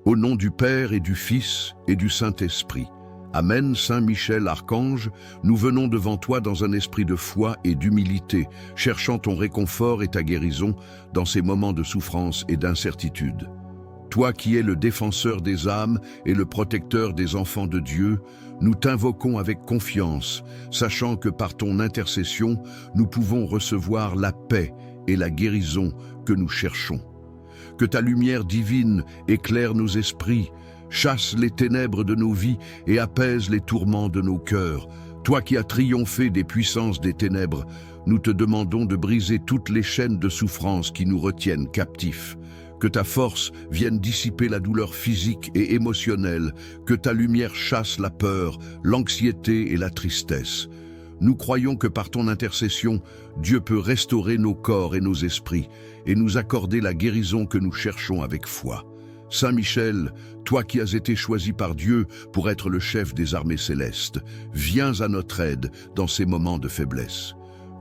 Au nom du Père et du Fils et du Saint-Esprit. Amen. Saint Michel, archange, nous venons devant toi dans un esprit de foi et d'humilité, cherchant ton réconfort et ta guérison dans ces moments de souffrance et d'incertitude. Toi qui es le défenseur des âmes et le protecteur des enfants de Dieu, nous t'invoquons avec confiance, sachant que par ton intercession, nous pouvons recevoir la paix et la guérison que nous cherchons. Que ta lumière divine éclaire nos esprits, chasse les ténèbres de nos vies et apaise les tourments de nos cœurs. Toi qui as triomphé des puissances des ténèbres, nous te demandons de briser toutes les chaînes de souffrance qui nous retiennent captifs. Que ta force vienne dissiper la douleur physique et émotionnelle, que ta lumière chasse la peur, l'anxiété et la tristesse. Nous croyons que par ton intercession, Dieu peut restaurer nos corps et nos esprits et nous accorder la guérison que nous cherchons avec foi. Saint Michel, toi qui as été choisi par Dieu pour être le chef des armées célestes, viens à notre aide dans ces moments de faiblesse.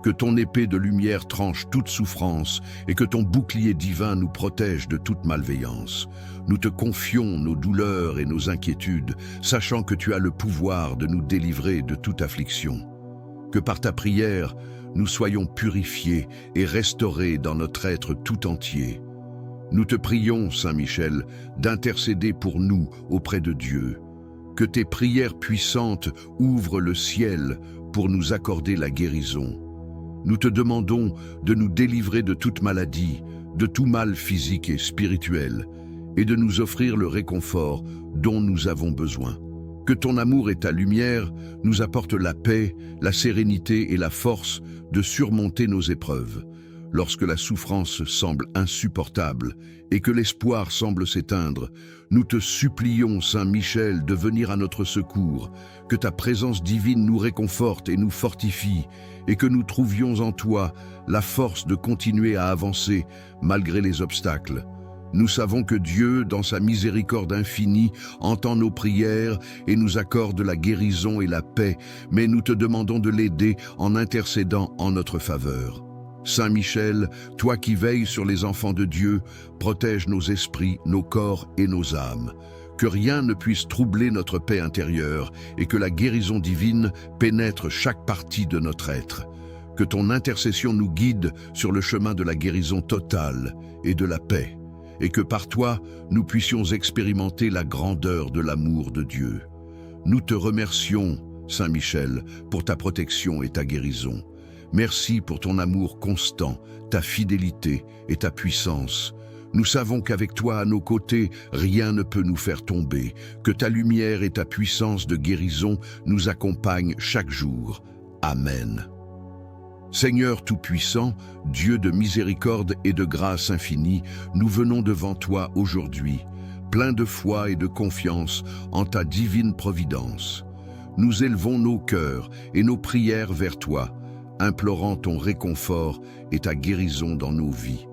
Que ton épée de lumière tranche toute souffrance et que ton bouclier divin nous protège de toute malveillance. Nous te confions nos douleurs et nos inquiétudes, sachant que tu as le pouvoir de nous délivrer de toute affliction. Que par ta prière, nous soyons purifiés et restaurés dans notre être tout entier. Nous te prions, Saint Michel, d'intercéder pour nous auprès de Dieu. Que tes prières puissantes ouvrent le ciel pour nous accorder la guérison. Nous te demandons de nous délivrer de toute maladie, de tout mal physique et spirituel, et de nous offrir le réconfort dont nous avons besoin. Que ton amour et ta lumière nous apportent la paix, la sérénité et la force de surmonter nos épreuves. Lorsque la souffrance semble insupportable et que l'espoir semble s'éteindre, nous te supplions, Saint Michel, de venir à notre secours, que ta présence divine nous réconforte et nous fortifie, et que nous trouvions en toi la force de continuer à avancer malgré les obstacles. Nous savons que Dieu, dans sa miséricorde infinie, entend nos prières et nous accorde la guérison et la paix, mais nous te demandons de l'aider en intercédant en notre faveur. Saint Michel, toi qui veilles sur les enfants de Dieu, protège nos esprits, nos corps et nos âmes. Que rien ne puisse troubler notre paix intérieure et que la guérison divine pénètre chaque partie de notre être. Que ton intercession nous guide sur le chemin de la guérison totale et de la paix, et que par toi, nous puissions expérimenter la grandeur de l'amour de Dieu. Nous te remercions, Saint Michel, pour ta protection et ta guérison. Merci pour ton amour constant, ta fidélité et ta puissance. Nous savons qu'avec toi à nos côtés, rien ne peut nous faire tomber, que ta lumière et ta puissance de guérison nous accompagnent chaque jour. Amen. Seigneur Tout-Puissant, Dieu de miséricorde et de grâce infinie, nous venons devant toi aujourd'hui, pleins de foi et de confiance en ta divine providence. Nous élevons nos cœurs et nos prières vers toi, implorant ton réconfort et ta guérison dans nos vies.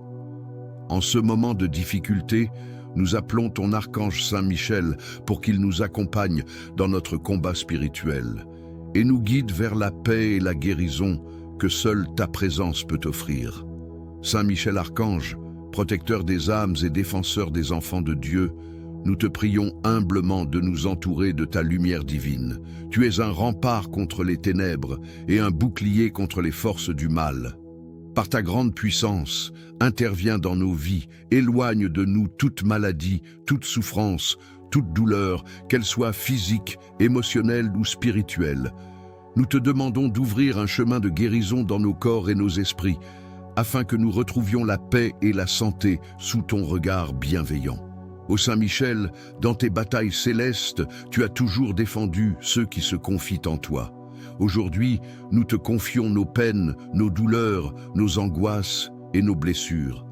En ce moment de difficulté, nous appelons ton archange Saint Michel pour qu'il nous accompagne dans notre combat spirituel et nous guide vers la paix et la guérison que seule ta présence peut offrir. Saint Michel archange, protecteur des âmes et défenseur des enfants de Dieu, nous te prions humblement de nous entourer de ta lumière divine. Tu es un rempart contre les ténèbres et un bouclier contre les forces du mal. Par ta grande puissance, interviens dans nos vies, éloigne de nous toute maladie, toute souffrance, toute douleur, qu'elle soit physique, émotionnelle ou spirituelle. Nous te demandons d'ouvrir un chemin de guérison dans nos corps et nos esprits, afin que nous retrouvions la paix et la santé sous ton regard bienveillant. Ô Saint Michel, dans tes batailles célestes, tu as toujours défendu ceux qui se confient en toi. Aujourd'hui, nous te confions nos peines, nos douleurs, nos angoisses et nos blessures.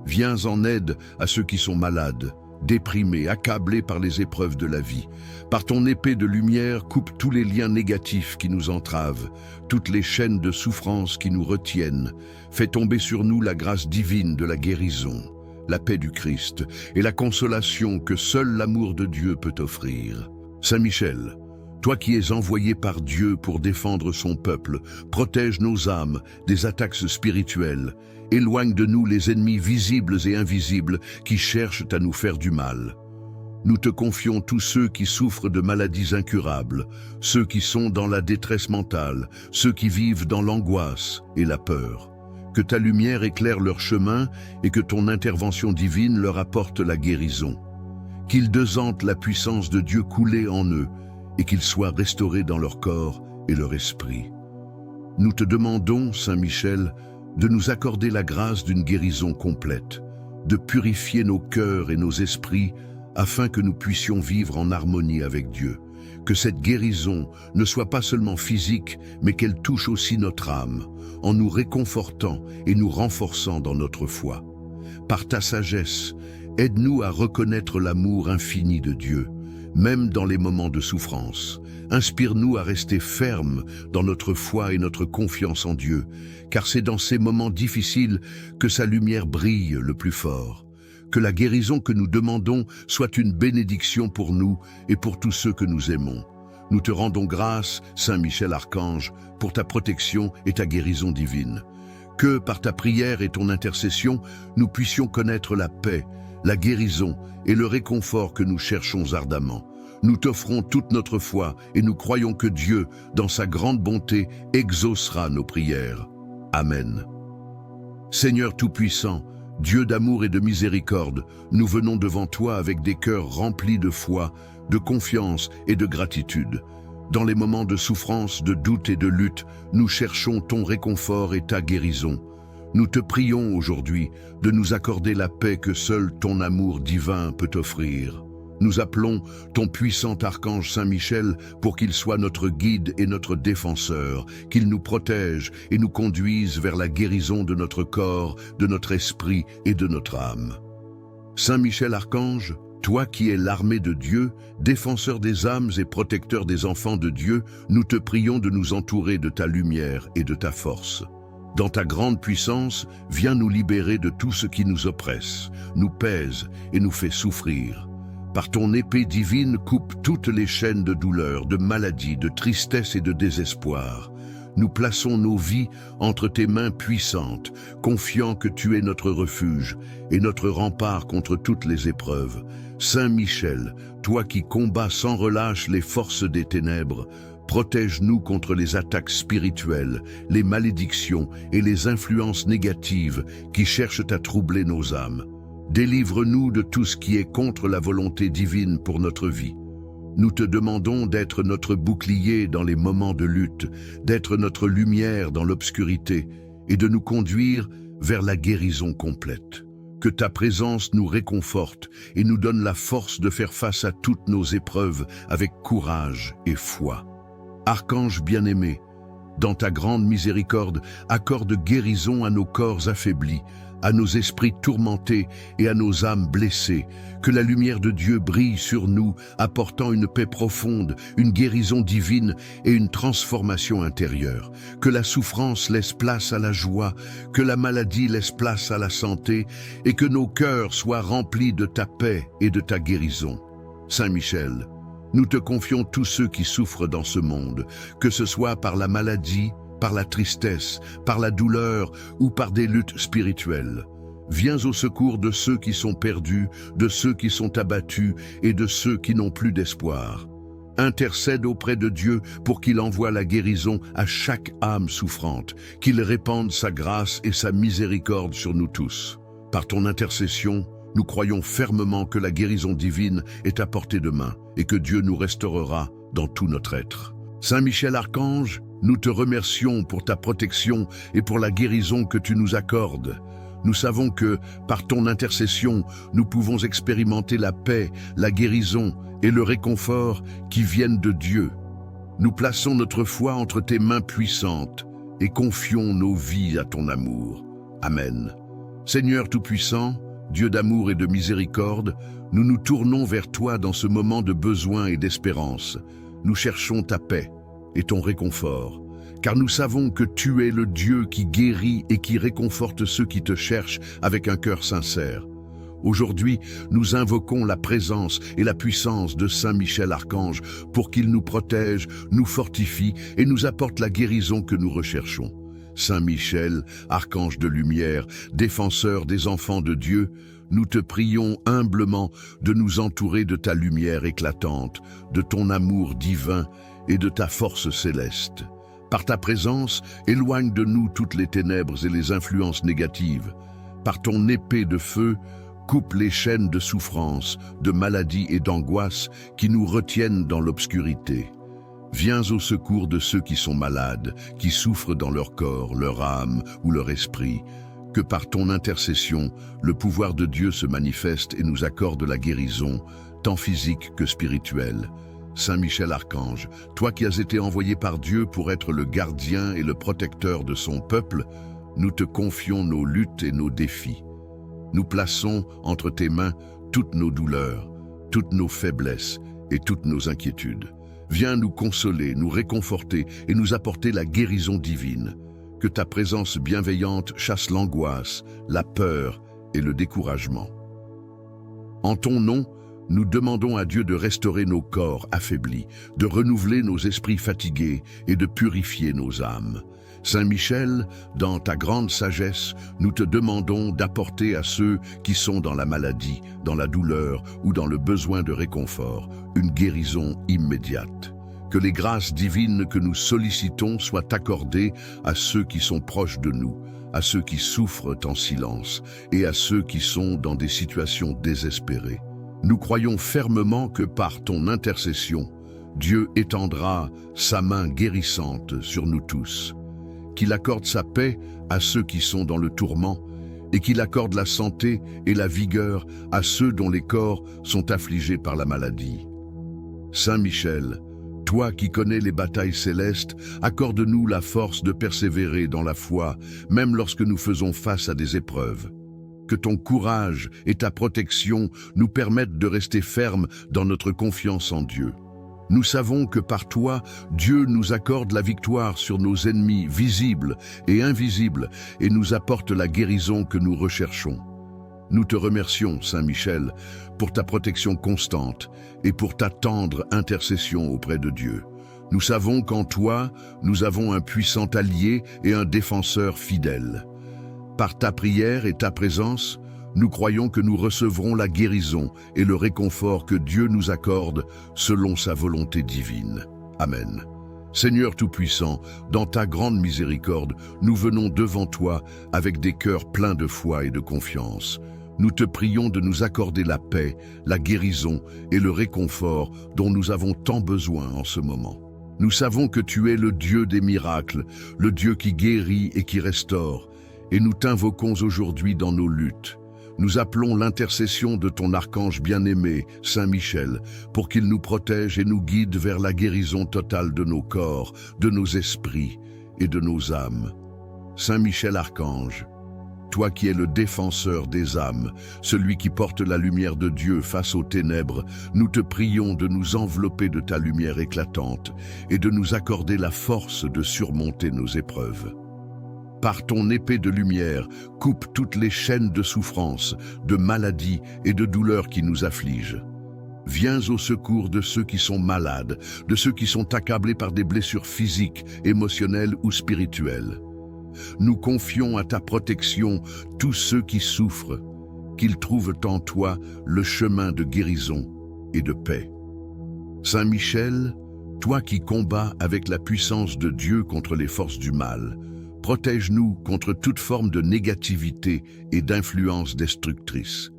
Viens en aide à ceux qui sont malades, déprimés, accablés par les épreuves de la vie. Par ton épée de lumière, coupe tous les liens négatifs qui nous entravent, toutes les chaînes de souffrance qui nous retiennent. Fais tomber sur nous la grâce divine de la guérison, la paix du Christ et la consolation que seul l'amour de Dieu peut offrir. Saint Michel, toi qui es envoyé par Dieu pour défendre son peuple, protège nos âmes des attaques spirituelles, éloigne de nous les ennemis visibles et invisibles qui cherchent à nous faire du mal. Nous te confions tous ceux qui souffrent de maladies incurables, ceux qui sont dans la détresse mentale, ceux qui vivent dans l'angoisse et la peur. Que ta lumière éclaire leur chemin et que ton intervention divine leur apporte la guérison. Qu'ils sentent la puissance de Dieu couler en eux et qu'ils soient restaurés dans leur corps et leur esprit. Nous te demandons, Saint Michel, de nous accorder la grâce d'une guérison complète, de purifier nos cœurs et nos esprits afin que nous puissions vivre en harmonie avec Dieu. Que cette guérison ne soit pas seulement physique, mais qu'elle touche aussi notre âme, en nous réconfortant et nous renforçant dans notre foi. Par ta sagesse, aide-nous à reconnaître l'amour infini de Dieu, même dans les moments de souffrance. Inspire-nous à rester fermes dans notre foi et notre confiance en Dieu, car c'est dans ces moments difficiles que sa lumière brille le plus fort. Que la guérison que nous demandons soit une bénédiction pour nous et pour tous ceux que nous aimons. Nous te rendons grâce, Saint Michel Archange, pour ta protection et ta guérison divine. Que, par ta prière et ton intercession, nous puissions connaître la paix, la guérison et le réconfort que nous cherchons ardemment. Nous t'offrons toute notre foi et nous croyons que Dieu, dans sa grande bonté, exaucera nos prières. Amen. Seigneur Tout-Puissant, Dieu d'amour et de miséricorde, nous venons devant toi avec des cœurs remplis de foi, de confiance et de gratitude. Dans les moments de souffrance, de doute et de lutte, nous cherchons ton réconfort et ta guérison. Nous te prions aujourd'hui de nous accorder la paix que seul ton amour divin peut offrir. Nous appelons ton puissant archange Saint-Michel pour qu'il soit notre guide et notre défenseur, qu'il nous protège et nous conduise vers la guérison de notre corps, de notre esprit et de notre âme. Saint-Michel Archange, toi qui es l'armée de Dieu, défenseur des âmes et protecteur des enfants de Dieu, nous te prions de nous entourer de ta lumière et de ta force. Dans ta grande puissance, viens nous libérer de tout ce qui nous oppresse, nous pèse et nous fait souffrir. Par ton épée divine, coupe toutes les chaînes de douleur, de maladie, de tristesse et de désespoir. Nous plaçons nos vies entre tes mains puissantes, confiant que tu es notre refuge et notre rempart contre toutes les épreuves. Saint Michel, toi qui combats sans relâche les forces des ténèbres, protège-nous contre les attaques spirituelles, les malédictions et les influences négatives qui cherchent à troubler nos âmes. Délivre-nous de tout ce qui est contre la volonté divine pour notre vie. Nous te demandons d'être notre bouclier dans les moments de lutte, d'être notre lumière dans l'obscurité et de nous conduire vers la guérison complète. Que ta présence nous réconforte et nous donne la force de faire face à toutes nos épreuves avec courage et foi. Archange bien-aimé, dans ta grande miséricorde, accorde guérison à nos corps affaiblis, à nos esprits tourmentés et à nos âmes blessées. Que la lumière de Dieu brille sur nous, apportant une paix profonde, une guérison divine et une transformation intérieure. Que la souffrance laisse place à la joie, que la maladie laisse place à la santé et que nos cœurs soient remplis de ta paix et de ta guérison. Saint Michel, nous te confions tous ceux qui souffrent dans ce monde, que ce soit par la maladie, par la tristesse, par la douleur ou par des luttes spirituelles. Viens au secours de ceux qui sont perdus, de ceux qui sont abattus et de ceux qui n'ont plus d'espoir. Intercède auprès de Dieu pour qu'il envoie la guérison à chaque âme souffrante, qu'il répande sa grâce et sa miséricorde sur nous tous. Par ton intercession, nous croyons fermement que la guérison divine est à portée de main et que Dieu nous restaurera dans tout notre être. Saint Michel Archange, nous te remercions pour ta protection et pour la guérison que tu nous accordes. Nous savons que, par ton intercession, nous pouvons expérimenter la paix, la guérison et le réconfort qui viennent de Dieu. Nous plaçons notre foi entre tes mains puissantes et confions nos vies à ton amour. Amen. Seigneur Tout-Puissant, Dieu d'amour et de miséricorde, nous nous tournons vers toi dans ce moment de besoin et d'espérance. Nous cherchons ta paix et ton réconfort, car nous savons que tu es le Dieu qui guérit et qui réconforte ceux qui te cherchent avec un cœur sincère. Aujourd'hui, nous invoquons la présence et la puissance de Saint Michel Archange pour qu'il nous protège, nous fortifie et nous apporte la guérison que nous recherchons. Saint Michel, archange de lumière, défenseur des enfants de Dieu, nous te prions humblement de nous entourer de ta lumière éclatante, de ton amour divin et de ta force céleste. Par ta présence, éloigne de nous toutes les ténèbres et les influences négatives. Par ton épée de feu, coupe les chaînes de souffrance, de maladie et d'angoisse qui nous retiennent dans l'obscurité. Viens au secours de ceux qui sont malades, qui souffrent dans leur corps, leur âme ou leur esprit. Que par ton intercession, le pouvoir de Dieu se manifeste et nous accorde la guérison, tant physique que spirituelle. Saint Michel Archange, toi qui as été envoyé par Dieu pour être le gardien et le protecteur de son peuple, nous te confions nos luttes et nos défis. Nous plaçons entre tes mains toutes nos douleurs, toutes nos faiblesses et toutes nos inquiétudes. Viens nous consoler, nous réconforter et nous apporter la guérison divine. Que ta présence bienveillante chasse l'angoisse, la peur et le découragement. En ton nom, nous demandons à Dieu de restaurer nos corps affaiblis, de renouveler nos esprits fatigués et de purifier nos âmes. Saint Michel, dans ta grande sagesse, nous te demandons d'apporter à ceux qui sont dans la maladie, dans la douleur ou dans le besoin de réconfort, une guérison immédiate. Que les grâces divines que nous sollicitons soient accordées à ceux qui sont proches de nous, à ceux qui souffrent en silence et à ceux qui sont dans des situations désespérées. Nous croyons fermement que par ton intercession, Dieu étendra sa main guérissante sur nous tous, qu'il accorde sa paix à ceux qui sont dans le tourment et qu'il accorde la santé et la vigueur à ceux dont les corps sont affligés par la maladie. Saint Michel, toi qui connais les batailles célestes, accorde-nous la force de persévérer dans la foi, même lorsque nous faisons face à des épreuves. Que ton courage et ta protection nous permettent de rester fermes dans notre confiance en Dieu. Nous savons que par toi, Dieu nous accorde la victoire sur nos ennemis visibles et invisibles et nous apporte la guérison que nous recherchons. Nous te remercions, Saint Michel, pour ta protection constante et pour ta tendre intercession auprès de Dieu. Nous savons qu'en toi, nous avons un puissant allié et un défenseur fidèle. Par ta prière et ta présence, nous croyons que nous recevrons la guérison et le réconfort que Dieu nous accorde selon sa volonté divine. Amen. Seigneur Tout-Puissant, dans ta grande miséricorde, nous venons devant toi avec des cœurs pleins de foi et de confiance. Nous te prions de nous accorder la paix, la guérison et le réconfort dont nous avons tant besoin en ce moment. Nous savons que tu es le Dieu des miracles, le Dieu qui guérit et qui restaure, et nous t'invoquons aujourd'hui dans nos luttes. Nous appelons l'intercession de ton archange bien-aimé, Saint Michel, pour qu'il nous protège et nous guide vers la guérison totale de nos corps, de nos esprits et de nos âmes. Saint Michel Archange, toi qui es le défenseur des âmes, celui qui porte la lumière de Dieu face aux ténèbres, nous te prions de nous envelopper de ta lumière éclatante et de nous accorder la force de surmonter nos épreuves. Par ton épée de lumière, coupe toutes les chaînes de souffrance, de maladie et de douleur qui nous affligent. Viens au secours de ceux qui sont malades, de ceux qui sont accablés par des blessures physiques, émotionnelles ou spirituelles. Nous confions à ta protection tous ceux qui souffrent, qu'ils trouvent en toi le chemin de guérison et de paix. Saint Michel, toi qui combats avec la puissance de Dieu contre les forces du mal, protège-nous contre toute forme de négativité et d'influence destructrice.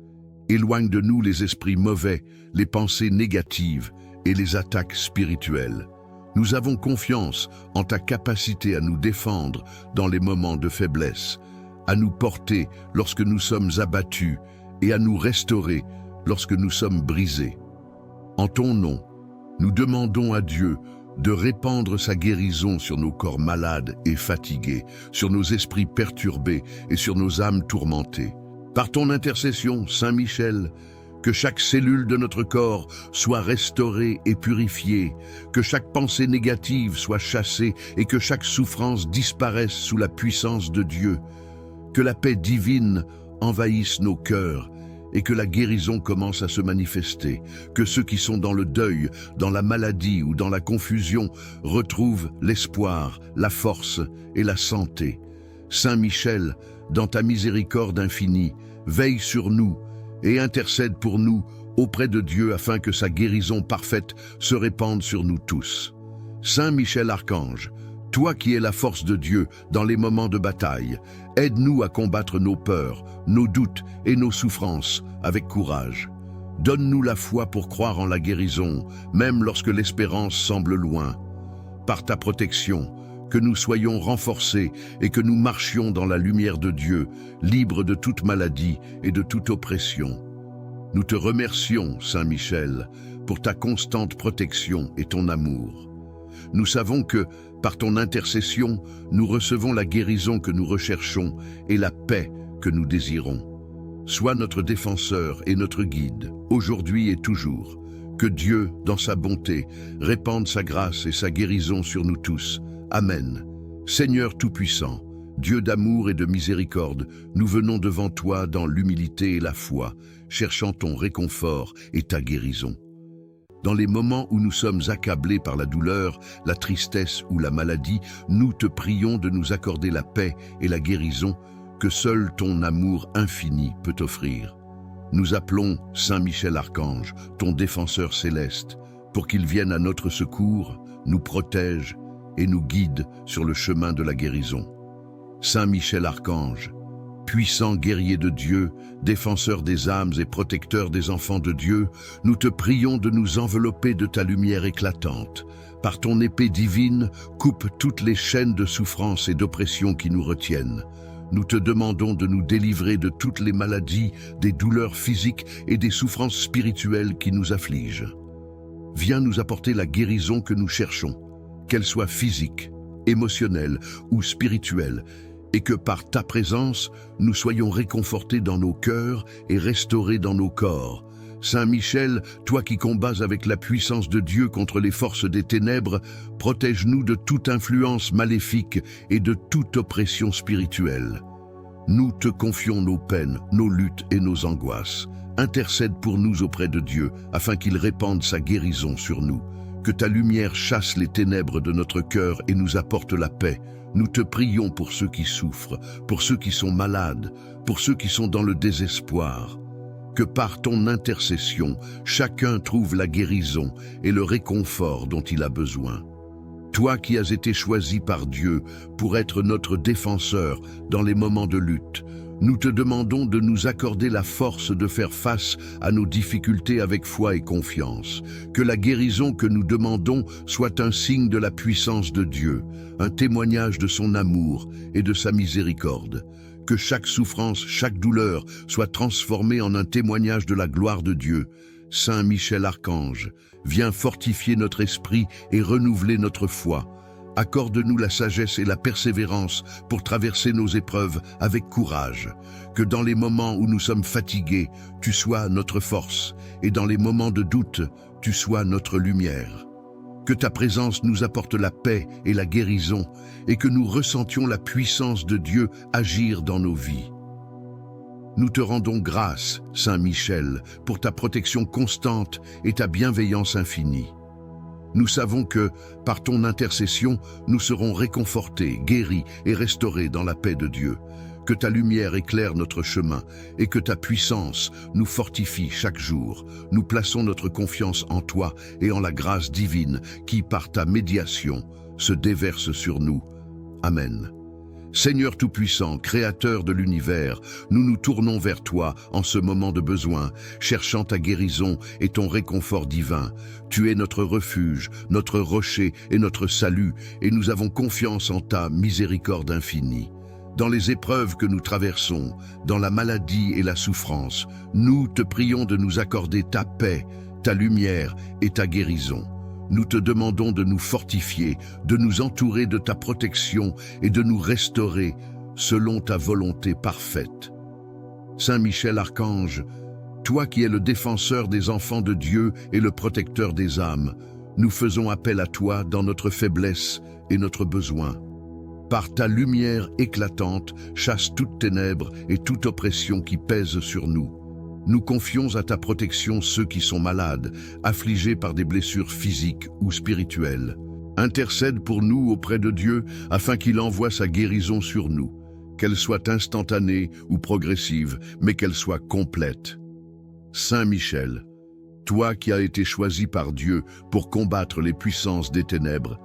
Éloigne de nous les esprits mauvais, les pensées négatives et les attaques spirituelles. Nous avons confiance en ta capacité à nous défendre dans les moments de faiblesse, à nous porter lorsque nous sommes abattus et à nous restaurer lorsque nous sommes brisés. En ton nom, nous demandons à Dieu de répandre sa guérison sur nos corps malades et fatigués, sur nos esprits perturbés et sur nos âmes tourmentées. Par ton intercession, Saint Michel, que chaque cellule de notre corps soit restaurée et purifiée, que chaque pensée négative soit chassée et que chaque souffrance disparaisse sous la puissance de Dieu, que la paix divine envahisse nos cœurs et que la guérison commence à se manifester, que ceux qui sont dans le deuil, dans la maladie ou dans la confusion retrouvent l'espoir, la force et la santé. Saint Michel, dans ta miséricorde infinie, veille sur nous et intercède pour nous auprès de Dieu afin que sa guérison parfaite se répande sur nous tous. Saint Michel Archange, toi qui es la force de Dieu dans les moments de bataille, aide-nous à combattre nos peurs, nos doutes et nos souffrances avec courage. Donne-nous la foi pour croire en la guérison, même lorsque l'espérance semble loin. Par ta protection, que nous soyons renforcés et que nous marchions dans la lumière de Dieu, libres de toute maladie et de toute oppression. Nous te remercions, Saint Michel, pour ta constante protection et ton amour. Nous savons que, par ton intercession, nous recevons la guérison que nous recherchons et la paix que nous désirons. Sois notre défenseur et notre guide, aujourd'hui et toujours. Que Dieu, dans sa bonté, répande sa grâce et sa guérison sur nous tous. Amen. Seigneur Tout-Puissant, Dieu d'amour et de miséricorde, nous venons devant toi dans l'humilité et la foi, cherchant ton réconfort et ta guérison. Dans les moments où nous sommes accablés par la douleur, la tristesse ou la maladie, nous te prions de nous accorder la paix et la guérison que seul ton amour infini peut offrir. Nous appelons Saint Michel Archange, ton défenseur céleste, pour qu'il vienne à notre secours, nous protège et nous guide sur le chemin de la guérison. Saint Michel Archange, puissant guerrier de Dieu, défenseur des âmes et protecteur des enfants de Dieu, nous te prions de nous envelopper de ta lumière éclatante. Par ton épée divine, coupe toutes les chaînes de souffrance et d'oppression qui nous retiennent. Nous te demandons de nous délivrer de toutes les maladies, des douleurs physiques et des souffrances spirituelles qui nous affligent. Viens nous apporter la guérison que nous cherchons, qu'elle soit physique, émotionnelle ou spirituelle, et que par ta présence, nous soyons réconfortés dans nos cœurs et restaurés dans nos corps. Saint Michel, toi qui combats avec la puissance de Dieu contre les forces des ténèbres, protège-nous de toute influence maléfique et de toute oppression spirituelle. Nous te confions nos peines, nos luttes et nos angoisses. Intercède pour nous auprès de Dieu, afin qu'il répande sa guérison sur nous. Que ta lumière chasse les ténèbres de notre cœur et nous apporte la paix. Nous te prions pour ceux qui souffrent, pour ceux qui sont malades, pour ceux qui sont dans le désespoir. Que par ton intercession, chacun trouve la guérison et le réconfort dont il a besoin. Toi qui as été choisi par Dieu pour être notre défenseur dans les moments de lutte, nous te demandons de nous accorder la force de faire face à nos difficultés avec foi et confiance. Que la guérison que nous demandons soit un signe de la puissance de Dieu, un témoignage de son amour et de sa miséricorde. Que chaque souffrance, chaque douleur soit transformée en un témoignage de la gloire de Dieu. Saint Michel Archange, viens fortifier notre esprit et renouveler notre foi. Accorde-nous la sagesse et la persévérance pour traverser nos épreuves avec courage. Que dans les moments où nous sommes fatigués, tu sois notre force, et dans les moments de doute, tu sois notre lumière. Que ta présence nous apporte la paix et la guérison, et que nous ressentions la puissance de Dieu agir dans nos vies. Nous te rendons grâce, Saint Michel, pour ta protection constante et ta bienveillance infinie. Nous savons que, par ton intercession, nous serons réconfortés, guéris et restaurés dans la paix de Dieu. Que ta lumière éclaire notre chemin et que ta puissance nous fortifie chaque jour. Nous plaçons notre confiance en toi et en la grâce divine qui, par ta médiation, se déverse sur nous. Amen. Seigneur Tout-Puissant, Créateur de l'univers, nous nous tournons vers toi en ce moment de besoin, cherchant ta guérison et ton réconfort divin. Tu es notre refuge, notre rocher et notre salut, et nous avons confiance en ta miséricorde infinie. Dans les épreuves que nous traversons, dans la maladie et la souffrance, nous te prions de nous accorder ta paix, ta lumière et ta guérison. Nous te demandons de nous fortifier, de nous entourer de ta protection et de nous restaurer selon ta volonté parfaite. Saint Michel Archange, toi qui es le défenseur des enfants de Dieu et le protecteur des âmes, nous faisons appel à toi dans notre faiblesse et notre besoin. Par ta lumière éclatante, chasse toute ténèbres et toute oppression qui pèse sur nous. Nous confions à ta protection ceux qui sont malades, affligés par des blessures physiques ou spirituelles. Intercède pour nous auprès de Dieu afin qu'il envoie sa guérison sur nous, qu'elle soit instantanée ou progressive, mais qu'elle soit complète. Saint Michel, toi qui as été choisi par Dieu pour combattre les puissances des ténèbres,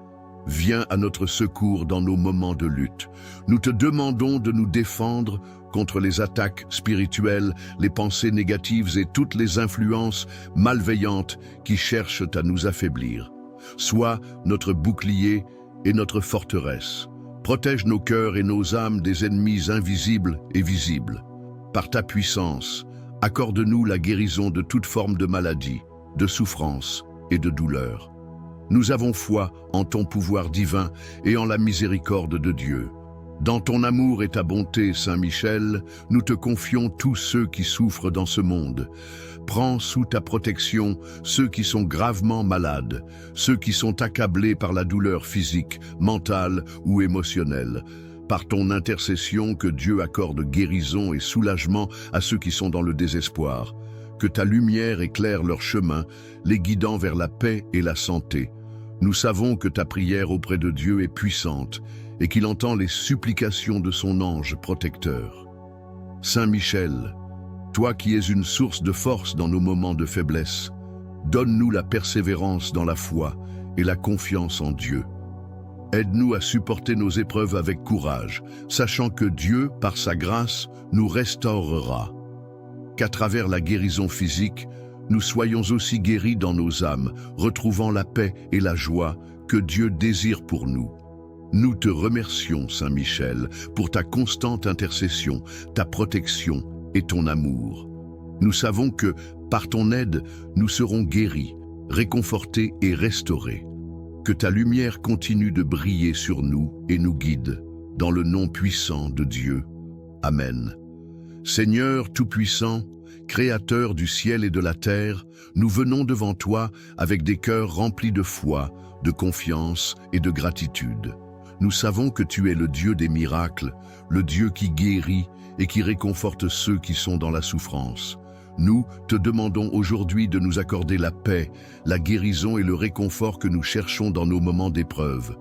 viens à notre secours dans nos moments de lutte. Nous te demandons de nous défendre contre les attaques spirituelles, les pensées négatives et toutes les influences malveillantes qui cherchent à nous affaiblir. Sois notre bouclier et notre forteresse. Protège nos cœurs et nos âmes des ennemis invisibles et visibles. Par ta puissance, accorde-nous la guérison de toute forme de maladie, de souffrance et de douleur. Nous avons foi en ton pouvoir divin et en la miséricorde de Dieu. Dans ton amour et ta bonté, Saint Michel, nous te confions tous ceux qui souffrent dans ce monde. Prends sous ta protection ceux qui sont gravement malades, ceux qui sont accablés par la douleur physique, mentale ou émotionnelle. Par ton intercession, que Dieu accorde guérison et soulagement à ceux qui sont dans le désespoir. Que ta lumière éclaire leur chemin, les guidant vers la paix et la santé. Nous savons que ta prière auprès de Dieu est puissante et qu'il entend les supplications de son ange protecteur. Saint Michel, toi qui es une source de force dans nos moments de faiblesse, donne-nous la persévérance dans la foi et la confiance en Dieu. Aide-nous à supporter nos épreuves avec courage, sachant que Dieu, par sa grâce, nous restaurera. Qu'à travers la guérison physique, nous soyons aussi guéris dans nos âmes, retrouvant la paix et la joie que Dieu désire pour nous. Nous te remercions, Saint Michel, pour ta constante intercession, ta protection et ton amour. Nous savons que, par ton aide, nous serons guéris, réconfortés et restaurés. Que ta lumière continue de briller sur nous et nous guide, dans le nom puissant de Dieu. Amen. Seigneur Tout-Puissant, Créateur du ciel et de la terre, nous venons devant toi avec des cœurs remplis de foi, de confiance et de gratitude. Nous savons que tu es le Dieu des miracles, le Dieu qui guérit et qui réconforte ceux qui sont dans la souffrance. Nous te demandons aujourd'hui de nous accorder la paix, la guérison et le réconfort que nous cherchons dans nos moments d'épreuve.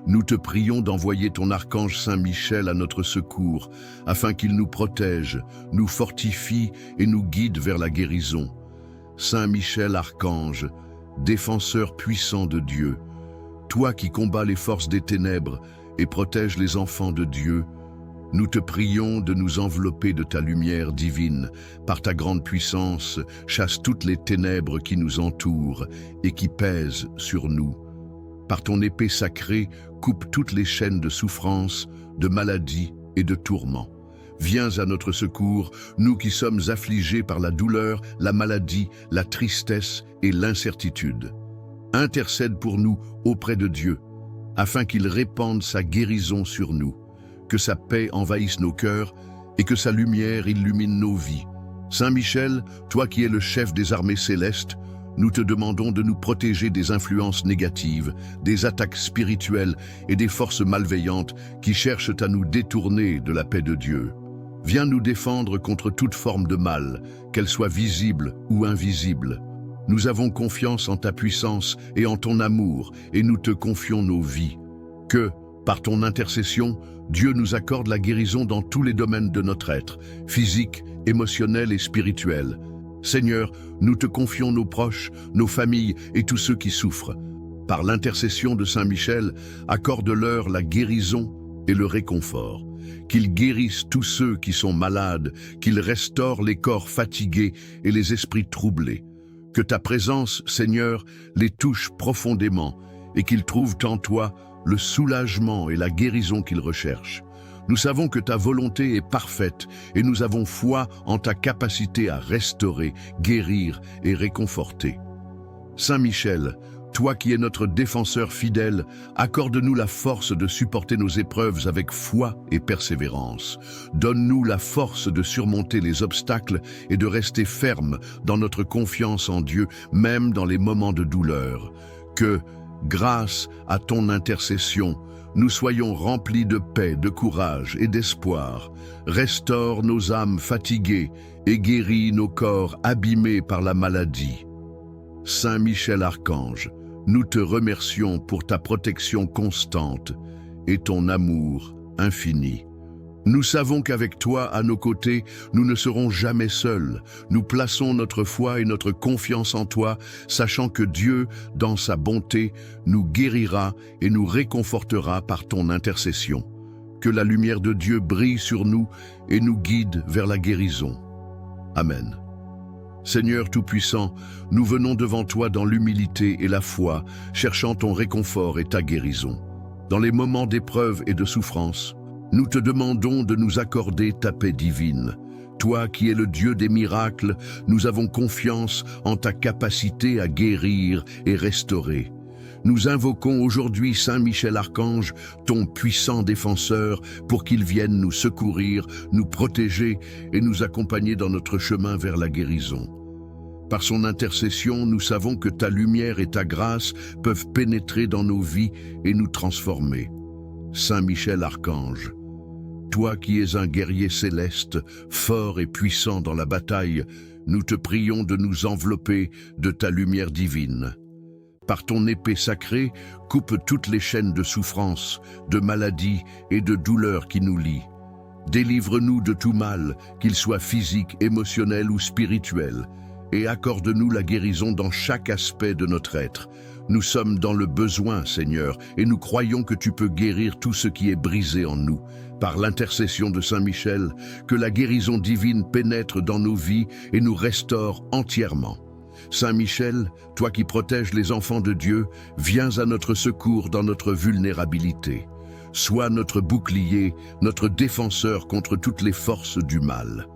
Nous te prions d'envoyer ton archange Saint Michel à notre secours, afin qu'il nous protège, nous fortifie et nous guide vers la guérison. Saint Michel archange, défenseur puissant de Dieu, toi qui combats les forces des ténèbres et protèges les enfants de Dieu, nous te prions de nous envelopper de ta lumière divine. Par ta grande puissance, chasse toutes les ténèbres qui nous entourent et qui pèsent sur nous. Par ton épée sacrée, coupe toutes les chaînes de souffrance, de maladie et de tourments. Viens à notre secours, nous qui sommes affligés par la douleur, la maladie, la tristesse et l'incertitude. Intercède pour nous auprès de Dieu, afin qu'il répande sa guérison sur nous, que sa paix envahisse nos cœurs et que sa lumière illumine nos vies. Saint Michel, toi qui es le chef des armées célestes, nous te demandons de nous protéger des influences négatives, des attaques spirituelles et des forces malveillantes qui cherchent à nous détourner de la paix de Dieu. Viens nous défendre contre toute forme de mal, qu'elle soit visible ou invisible. Nous avons confiance en ta puissance et en ton amour, et nous te confions nos vies. Que, par ton intercession, Dieu nous accorde la guérison dans tous les domaines de notre être, physique, émotionnel et spirituel. Seigneur, nous te confions nos proches, nos familles et tous ceux qui souffrent. Par l'intercession de Saint Michel, accorde-leur la guérison et le réconfort. Qu'il guérisse tous ceux qui sont malades, qu'il restaure les corps fatigués et les esprits troublés. Que ta présence, Seigneur, les touche profondément et qu'ils trouvent en toi le soulagement et la guérison qu'ils recherchent. Nous savons que ta volonté est parfaite et nous avons foi en ta capacité à restaurer, guérir et réconforter. Saint Michel, toi qui es notre défenseur fidèle, accorde-nous la force de supporter nos épreuves avec foi et persévérance. Donne-nous la force de surmonter les obstacles et de rester fermes dans notre confiance en Dieu, même dans les moments de douleur. Que, grâce à ton intercession, nous soyons remplis de paix, de courage et d'espoir. Restaure nos âmes fatiguées et guéris nos corps abîmés par la maladie. Saint Michel Archange, nous te remercions pour ta protection constante et ton amour infini. Nous savons qu'avec toi à nos côtés, nous ne serons jamais seuls. Nous plaçons notre foi et notre confiance en toi, sachant que Dieu, dans sa bonté, nous guérira et nous réconfortera par ton intercession. Que la lumière de Dieu brille sur nous et nous guide vers la guérison. Amen. Seigneur Tout-Puissant, nous venons devant toi dans l'humilité et la foi, cherchant ton réconfort et ta guérison. Dans les moments d'épreuve et de souffrance, nous te demandons de nous accorder ta paix divine. Toi qui es le Dieu des miracles, nous avons confiance en ta capacité à guérir et restaurer. Nous invoquons aujourd'hui Saint Michel Archange, ton puissant défenseur, pour qu'il vienne nous secourir, nous protéger et nous accompagner dans notre chemin vers la guérison. Par son intercession, nous savons que ta lumière et ta grâce peuvent pénétrer dans nos vies et nous transformer. Saint Michel Archange, toi qui es un guerrier céleste, fort et puissant dans la bataille, nous te prions de nous envelopper de ta lumière divine. Par ton épée sacrée, coupe toutes les chaînes de souffrance, de maladie et de douleur qui nous lient. Délivre-nous de tout mal, qu'il soit physique, émotionnel ou spirituel, et accorde-nous la guérison dans chaque aspect de notre être. Nous sommes dans le besoin, Seigneur, et nous croyons que tu peux guérir tout ce qui est brisé en nous. Par l'intercession de Saint Michel, que la guérison divine pénètre dans nos vies et nous restaure entièrement. Saint Michel, toi qui protèges les enfants de Dieu, viens à notre secours dans notre vulnérabilité. Sois notre bouclier, notre défenseur contre toutes les forces du mal.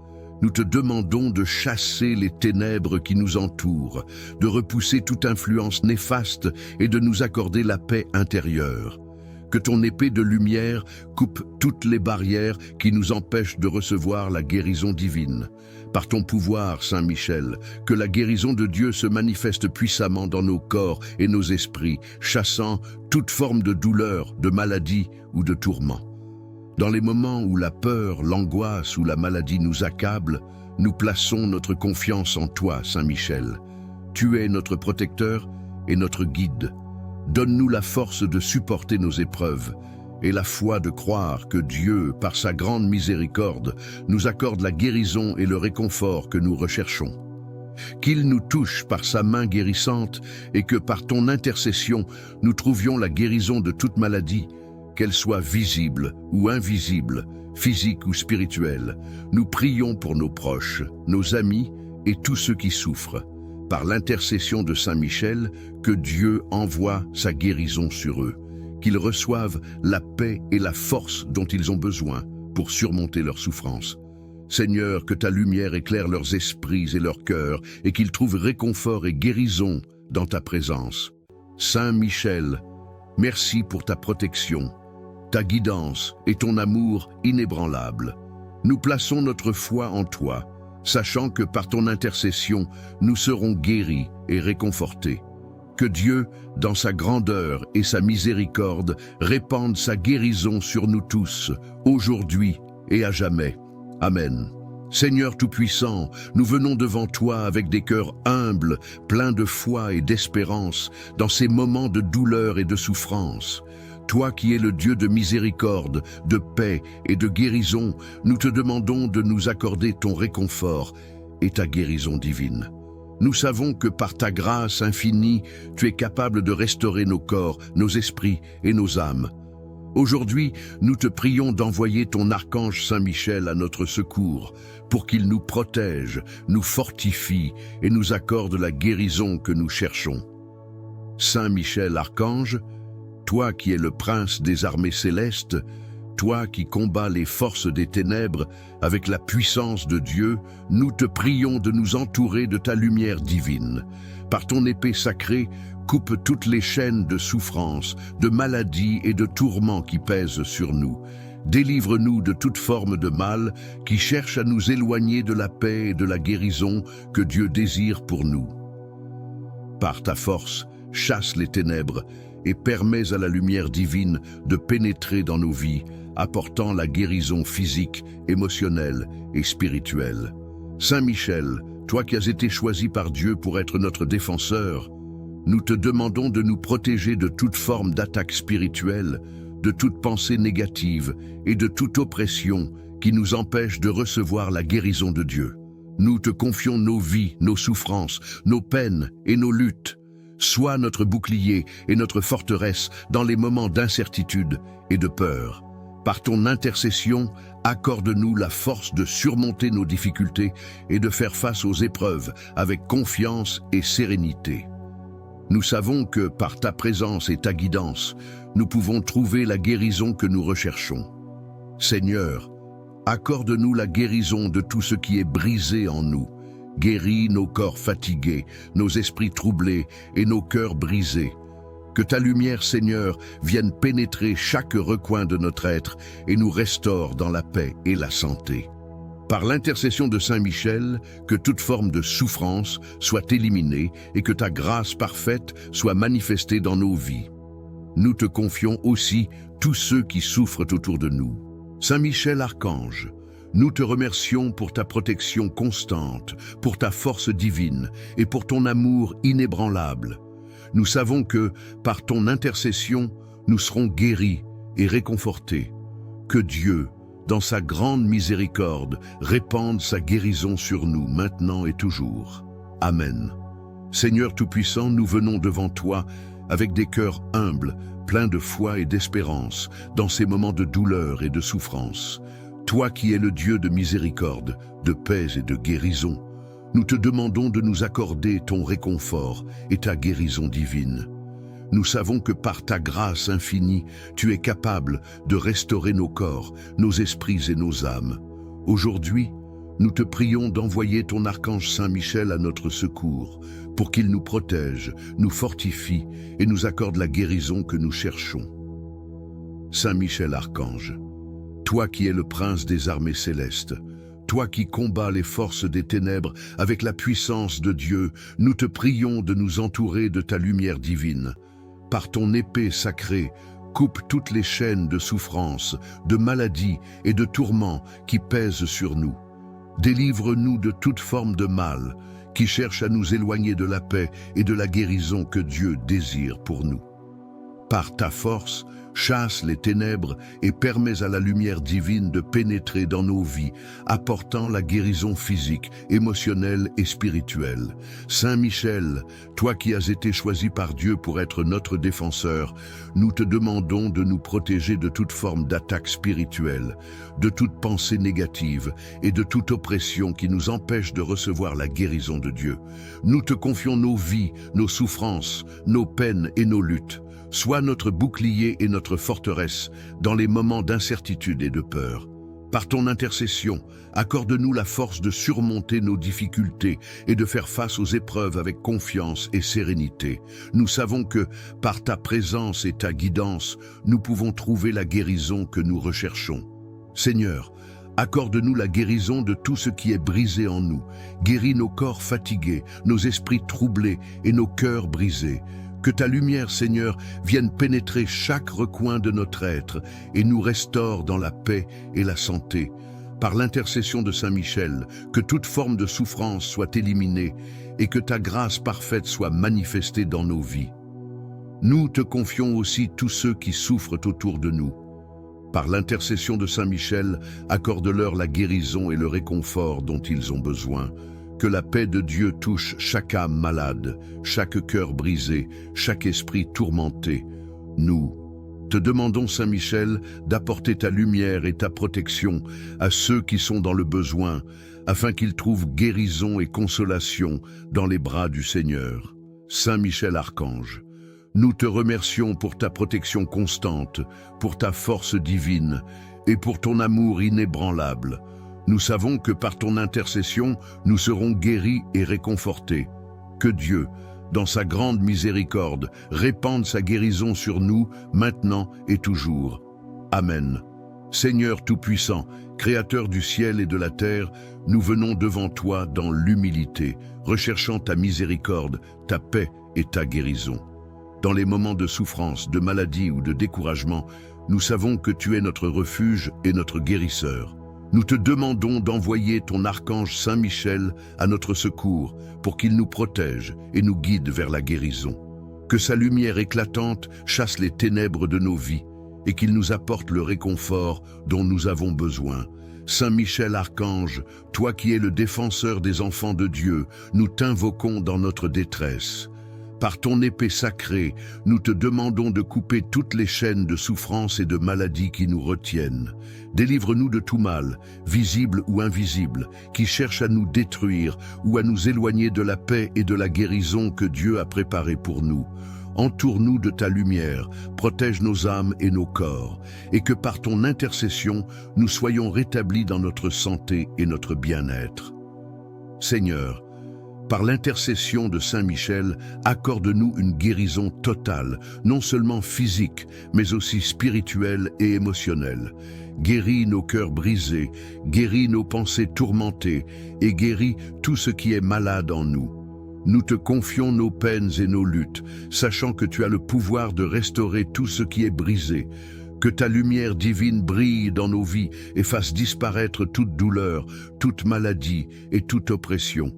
Nous te demandons de chasser les ténèbres qui nous entourent, de repousser toute influence néfaste et de nous accorder la paix intérieure. Que ton épée de lumière coupe toutes les barrières qui nous empêchent de recevoir la guérison divine. Par ton pouvoir, Saint Michel, que la guérison de Dieu se manifeste puissamment dans nos corps et nos esprits, chassant toute forme de douleur, de maladie ou de tourment. Dans les moments où la peur, l'angoisse ou la maladie nous accablent, nous plaçons notre confiance en toi, Saint Michel. Tu es notre protecteur et notre guide. Donne-nous la force de supporter nos épreuves et la foi de croire que Dieu, par sa grande miséricorde, nous accorde la guérison et le réconfort que nous recherchons. Qu'il nous touche par sa main guérissante et que par ton intercession, nous trouvions la guérison de toute maladie, qu'elle soit visible ou invisible, physique ou spirituelle. Nous prions pour nos proches, nos amis et tous ceux qui souffrent. Par l'intercession de Saint Michel, que Dieu envoie sa guérison sur eux, qu'ils reçoivent la paix et la force dont ils ont besoin pour surmonter leurs souffrances. Seigneur, que ta lumière éclaire leurs esprits et leurs cœurs et qu'ils trouvent réconfort et guérison dans ta présence. Saint Michel, merci pour ta protection, ta guidance et ton amour inébranlable. Nous plaçons notre foi en toi, sachant que par ton intercession, nous serons guéris et réconfortés. Que Dieu, dans sa grandeur et sa miséricorde, répande sa guérison sur nous tous, aujourd'hui et à jamais. Amen. Seigneur Tout-Puissant, nous venons devant toi avec des cœurs humbles, pleins de foi et d'espérance, dans ces moments de douleur et de souffrance. Toi qui es le Dieu de miséricorde, de paix et de guérison, nous te demandons de nous accorder ton réconfort et ta guérison divine. Nous savons que par ta grâce infinie, tu es capable de restaurer nos corps, nos esprits et nos âmes. Aujourd'hui, nous te prions d'envoyer ton archange Saint Michel à notre secours, pour qu'il nous protège, nous fortifie et nous accorde la guérison que nous cherchons. Saint Michel Archange, toi qui es le prince des armées célestes, toi qui combats les forces des ténèbres avec la puissance de Dieu, nous te prions de nous entourer de ta lumière divine. Par ton épée sacrée, coupe toutes les chaînes de souffrance, de maladie et de tourments qui pèsent sur nous. Délivre-nous de toute forme de mal qui cherche à nous éloigner de la paix et de la guérison que Dieu désire pour nous. Par ta force, chasse les ténèbres et permets à la lumière divine de pénétrer dans nos vies, apportant la guérison physique, émotionnelle et spirituelle. Saint Michel, toi qui as été choisi par Dieu pour être notre défenseur, nous te demandons de nous protéger de toute forme d'attaque spirituelle, de toute pensée négative et de toute oppression qui nous empêche de recevoir la guérison de Dieu. Nous te confions nos vies, nos souffrances, nos peines et nos luttes. Sois notre bouclier et notre forteresse dans les moments d'incertitude et de peur. Par ton intercession, accorde-nous la force de surmonter nos difficultés et de faire face aux épreuves avec confiance et sérénité. Nous savons que par ta présence et ta guidance, nous pouvons trouver la guérison que nous recherchons. Seigneur, accorde-nous la guérison de tout ce qui est brisé en nous. Guéris nos corps fatigués, nos esprits troublés et nos cœurs brisés. Que ta lumière, Seigneur, vienne pénétrer chaque recoin de notre être et nous restaure dans la paix et la santé. Par l'intercession de Saint Michel, que toute forme de souffrance soit éliminée et que ta grâce parfaite soit manifestée dans nos vies. Nous te confions aussi tous ceux qui souffrent autour de nous. Saint Michel Archange, nous te remercions pour ta protection constante, pour ta force divine et pour ton amour inébranlable. Nous savons que, par ton intercession, nous serons guéris et réconfortés. Que Dieu, dans sa grande miséricorde, répande sa guérison sur nous maintenant et toujours. Amen. Seigneur Tout-Puissant, nous venons devant toi avec des cœurs humbles, pleins de foi et d'espérance, dans ces moments de douleur et de souffrance. Toi qui es le Dieu de miséricorde, de paix et de guérison, nous te demandons de nous accorder ton réconfort et ta guérison divine. Nous savons que par ta grâce infinie, tu es capable de restaurer nos corps, nos esprits et nos âmes. Aujourd'hui, nous te prions d'envoyer ton archange Saint Michel à notre secours, pour qu'il nous protège, nous fortifie et nous accorde la guérison que nous cherchons. Saint Michel Archange, toi qui es le prince des armées célestes, toi qui combats les forces des ténèbres avec la puissance de Dieu, nous te prions de nous entourer de ta lumière divine. Par ton épée sacrée, coupe toutes les chaînes de souffrance, de maladie et de tourments qui pèsent sur nous. Délivre-nous de toute forme de mal qui cherche à nous éloigner de la paix et de la guérison que Dieu désire pour nous. Par ta force, chasse les ténèbres et permets à la lumière divine de pénétrer dans nos vies, apportant la guérison physique, émotionnelle et spirituelle. Saint Michel, toi qui as été choisi par Dieu pour être notre défenseur, nous te demandons de nous protéger de toute forme d'attaque spirituelle, de toute pensée négative et de toute oppression qui nous empêche de recevoir la guérison de Dieu. Nous te confions nos vies, nos souffrances, nos peines et nos luttes. Sois notre bouclier et notre forteresse dans les moments d'incertitude et de peur. Par ton intercession, accorde-nous la force de surmonter nos difficultés et de faire face aux épreuves avec confiance et sérénité. Nous savons que, par ta présence et ta guidance, nous pouvons trouver la guérison que nous recherchons. Seigneur, accorde-nous la guérison de tout ce qui est brisé en nous. Guéris nos corps fatigués, nos esprits troublés et nos cœurs brisés. Que ta lumière, Seigneur, vienne pénétrer chaque recoin de notre être et nous restaure dans la paix et la santé. Par l'intercession de Saint Michel, que toute forme de souffrance soit éliminée et que ta grâce parfaite soit manifestée dans nos vies. Nous te confions aussi tous ceux qui souffrent autour de nous. Par l'intercession de Saint Michel, accorde-leur la guérison et le réconfort dont ils ont besoin. Que la paix de Dieu touche chaque âme malade, chaque cœur brisé, chaque esprit tourmenté. Nous te demandons, Saint Michel, d'apporter ta lumière et ta protection à ceux qui sont dans le besoin, afin qu'ils trouvent guérison et consolation dans les bras du Seigneur. Saint Michel Archange, nous te remercions pour ta protection constante, pour ta force divine et pour ton amour inébranlable. Nous savons que par ton intercession, nous serons guéris et réconfortés. Que Dieu, dans sa grande miséricorde, répande sa guérison sur nous, maintenant et toujours. Amen. Seigneur Tout-Puissant, Créateur du ciel et de la terre, nous venons devant toi dans l'humilité, recherchant ta miséricorde, ta paix et ta guérison. Dans les moments de souffrance, de maladie ou de découragement, nous savons que tu es notre refuge et notre guérisseur. Nous te demandons d'envoyer ton archange Saint Michel à notre secours pour qu'il nous protège et nous guide vers la guérison. Que sa lumière éclatante chasse les ténèbres de nos vies et qu'il nous apporte le réconfort dont nous avons besoin. Saint Michel Archange, toi qui es le défenseur des enfants de Dieu, nous t'invoquons dans notre détresse. Par ton épée sacrée, nous te demandons de couper toutes les chaînes de souffrance et de maladie qui nous retiennent. Délivre-nous de tout mal, visible ou invisible, qui cherche à nous détruire ou à nous éloigner de la paix et de la guérison que Dieu a préparée pour nous. Entoure-nous de ta lumière, protège nos âmes et nos corps, et que par ton intercession, nous soyons rétablis dans notre santé et notre bien-être. Seigneur, par l'intercession de Saint Michel, accorde-nous une guérison totale, non seulement physique, mais aussi spirituelle et émotionnelle. Guéris nos cœurs brisés, guéris nos pensées tourmentées, et guéris tout ce qui est malade en nous. Nous te confions nos peines et nos luttes, sachant que tu as le pouvoir de restaurer tout ce qui est brisé. Que ta lumière divine brille dans nos vies et fasse disparaître toute douleur, toute maladie et toute oppression.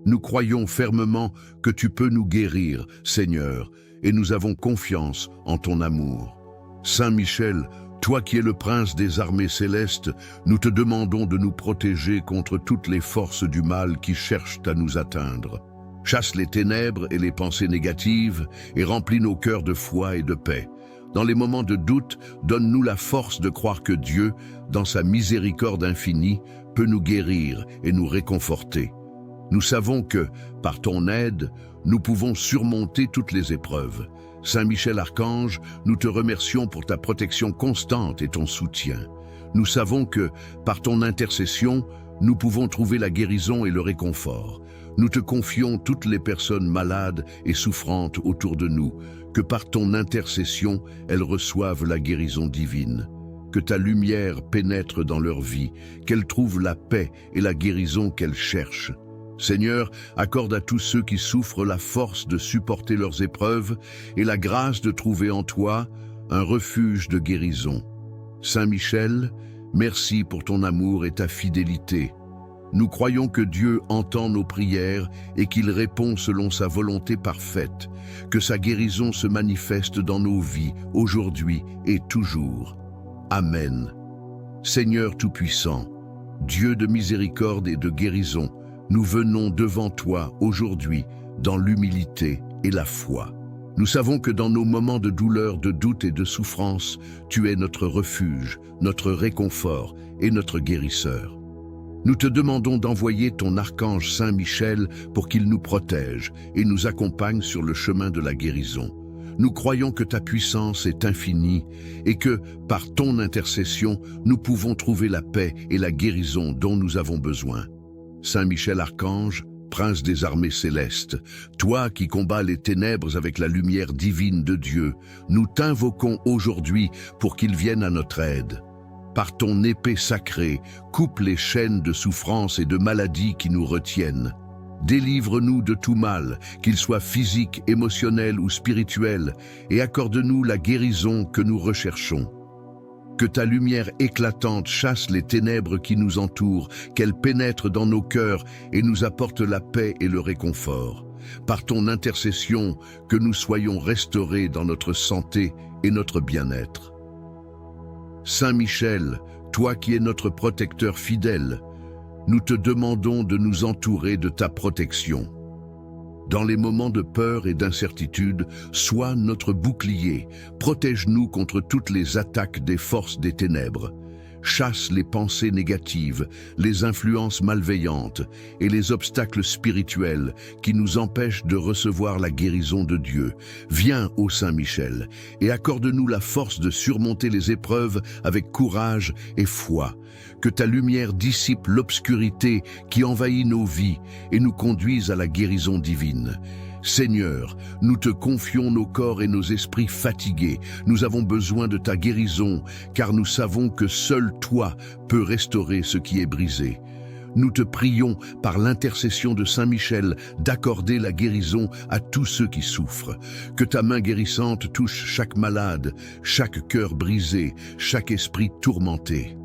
Nous croyons fermement que tu peux nous guérir, Seigneur, et nous avons confiance en ton amour. Saint Michel, toi qui es le prince des armées célestes, nous te demandons de nous protéger contre toutes les forces du mal qui cherchent à nous atteindre. Chasse les ténèbres et les pensées négatives et remplis nos cœurs de foi et de paix. Dans les moments de doute, donne-nous la force de croire que Dieu, dans sa miséricorde infinie, peut nous guérir et nous réconforter. Nous savons que, par ton aide, nous pouvons surmonter toutes les épreuves. Saint Michel Archange, nous te remercions pour ta protection constante et ton soutien. Nous savons que, par ton intercession, nous pouvons trouver la guérison et le réconfort. Nous te confions toutes les personnes malades et souffrantes autour de nous, que par ton intercession, elles reçoivent la guérison divine. Que ta lumière pénètre dans leur vie, qu'elles trouvent la paix et la guérison qu'elles cherchent. Seigneur, accorde à tous ceux qui souffrent la force de supporter leurs épreuves et la grâce de trouver en toi un refuge de guérison. Saint Michel, merci pour ton amour et ta fidélité. Nous croyons que Dieu entend nos prières et qu'il répond selon sa volonté parfaite, que sa guérison se manifeste dans nos vies, aujourd'hui et toujours. Amen. Seigneur Tout-Puissant, Dieu de miséricorde et de guérison, nous venons devant toi aujourd'hui dans l'humilité et la foi. Nous savons que dans nos moments de douleur, de doute et de souffrance, tu es notre refuge, notre réconfort et notre guérisseur. Nous te demandons d'envoyer ton archange Saint Michel pour qu'il nous protège et nous accompagne sur le chemin de la guérison. Nous croyons que ta puissance est infinie et que, par ton intercession, nous pouvons trouver la paix et la guérison dont nous avons besoin. Saint Michel Archange, prince des armées célestes, toi qui combats les ténèbres avec la lumière divine de Dieu, nous t'invoquons aujourd'hui pour qu'il vienne à notre aide. Par ton épée sacrée, coupe les chaînes de souffrance et de maladie qui nous retiennent. Délivre-nous de tout mal, qu'il soit physique, émotionnel ou spirituel, et accorde-nous la guérison que nous recherchons. Que ta lumière éclatante chasse les ténèbres qui nous entourent, qu'elle pénètre dans nos cœurs et nous apporte la paix et le réconfort. Par ton intercession, que nous soyons restaurés dans notre santé et notre bien-être. Saint Michel, toi qui es notre protecteur fidèle, nous te demandons de nous entourer de ta protection. Dans les moments de peur et d'incertitude, sois notre bouclier, protège-nous contre toutes les attaques des forces des ténèbres. Chasse les pensées négatives, les influences malveillantes et les obstacles spirituels qui nous empêchent de recevoir la guérison de Dieu. Viens, ô Saint Michel, et accorde-nous la force de surmonter les épreuves avec courage et foi. Que ta lumière dissipe l'obscurité qui envahit nos vies et nous conduise à la guérison divine. Seigneur, nous te confions nos corps et nos esprits fatigués. Nous avons besoin de ta guérison, car nous savons que seul toi peux restaurer ce qui est brisé. Nous te prions, par l'intercession de Saint Michel, d'accorder la guérison à tous ceux qui souffrent. Que ta main guérissante touche chaque malade, chaque cœur brisé, chaque esprit tourmenté.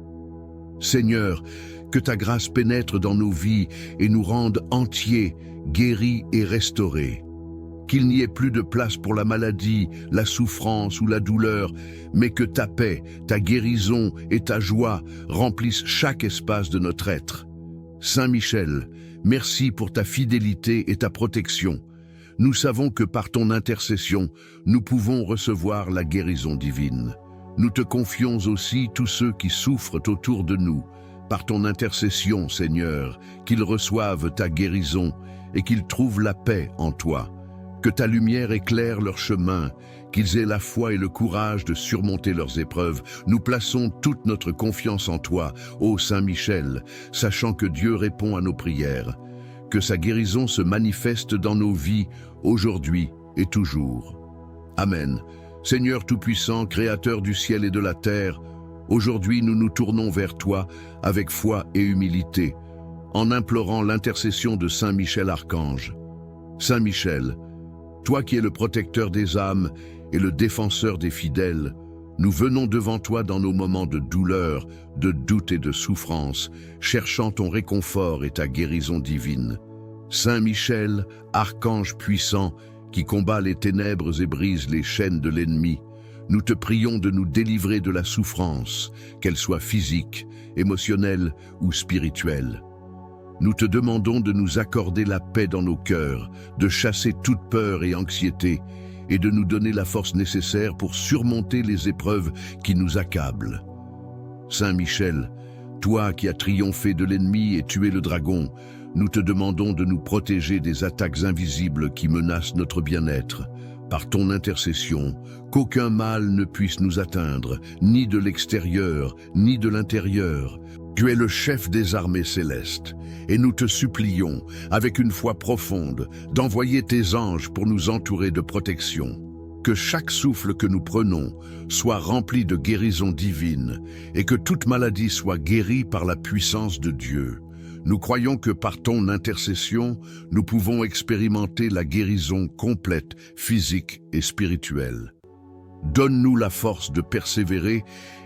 Seigneur, que ta grâce pénètre dans nos vies et nous rende entiers, guéris et restaurés. qu'il n'y ait plus de place pour la maladie, la souffrance ou la douleur, mais que ta paix, ta guérison et ta joie remplissent chaque espace de notre être. Saint Michel, merci pour ta fidélité et ta protection. Nous savons que par ton intercession, nous pouvons recevoir la guérison divine. Nous te confions aussi tous ceux qui souffrent autour de nous. Par ton intercession, Seigneur, qu'ils reçoivent ta guérison et qu'ils trouvent la paix en toi. Que ta lumière éclaire leur chemin, qu'ils aient la foi et le courage de surmonter leurs épreuves. Nous plaçons toute notre confiance en toi, ô Saint Michel, sachant que Dieu répond à nos prières. Que sa guérison se manifeste dans nos vies, aujourd'hui et toujours. Amen. Seigneur Tout-Puissant, Créateur du ciel et de la terre, aujourd'hui nous nous tournons vers toi avec foi et humilité, en implorant l'intercession de Saint Michel Archange. Saint Michel, toi qui es le protecteur des âmes et le défenseur des fidèles, nous venons devant toi dans nos moments de douleur, de doute et de souffrance, cherchant ton réconfort et ta guérison divine. Saint Michel, archange puissant, qui combat les ténèbres et brise les chaînes de l'ennemi, nous te prions de nous délivrer de la souffrance, qu'elle soit physique, émotionnelle ou spirituelle. Nous te demandons de nous accorder la paix dans nos cœurs, de chasser toute peur et anxiété, et de nous donner la force nécessaire pour surmonter les épreuves qui nous accablent. Saint Michel, toi qui as triomphé de l'ennemi et tué le dragon, nous te demandons de nous protéger des attaques invisibles qui menacent notre bien-être. Par ton intercession, qu'aucun mal ne puisse nous atteindre, ni de l'extérieur, ni de l'intérieur. Tu es le chef des armées célestes, et nous te supplions, avec une foi profonde, d'envoyer tes anges pour nous entourer de protection. Que chaque souffle que nous prenons soit rempli de guérison divine, et que toute maladie soit guérie par la puissance de Dieu. Nous croyons que par ton intercession, nous pouvons expérimenter la guérison complète, physique et spirituelle. Donne-nous la force de persévérer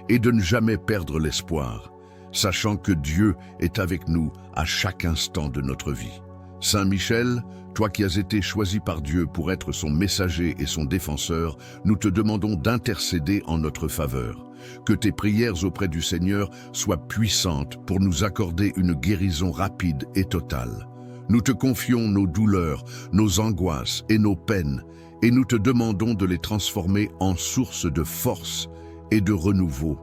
et de ne jamais perdre l'espoir, sachant que Dieu est avec nous à chaque instant de notre vie. Saint Michel, toi qui as été choisi par Dieu pour être son messager et son défenseur, nous te demandons d'intercéder en notre faveur. Que tes prières auprès du Seigneur soient puissantes pour nous accorder une guérison rapide et totale. Nous te confions nos douleurs, nos angoisses et nos peines, et nous te demandons de les transformer en source de force et de renouveau.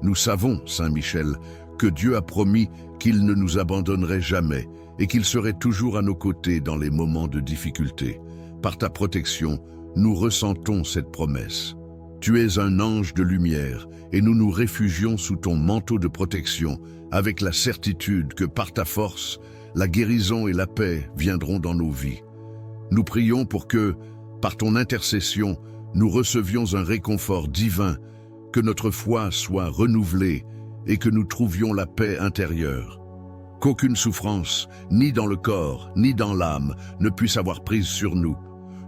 Nous savons, Saint Michel, que Dieu a promis qu'il ne nous abandonnerait jamais et qu'il serait toujours à nos côtés dans les moments de difficulté. Par ta protection, nous ressentons cette promesse. Tu es un ange de lumière et nous nous réfugions sous ton manteau de protection avec la certitude que par ta force, la guérison et la paix viendront dans nos vies. Nous prions pour que, par ton intercession, nous recevions un réconfort divin, que notre foi soit renouvelée et que nous trouvions la paix intérieure. Qu'aucune souffrance, ni dans le corps, ni dans l'âme, ne puisse avoir prise sur nous.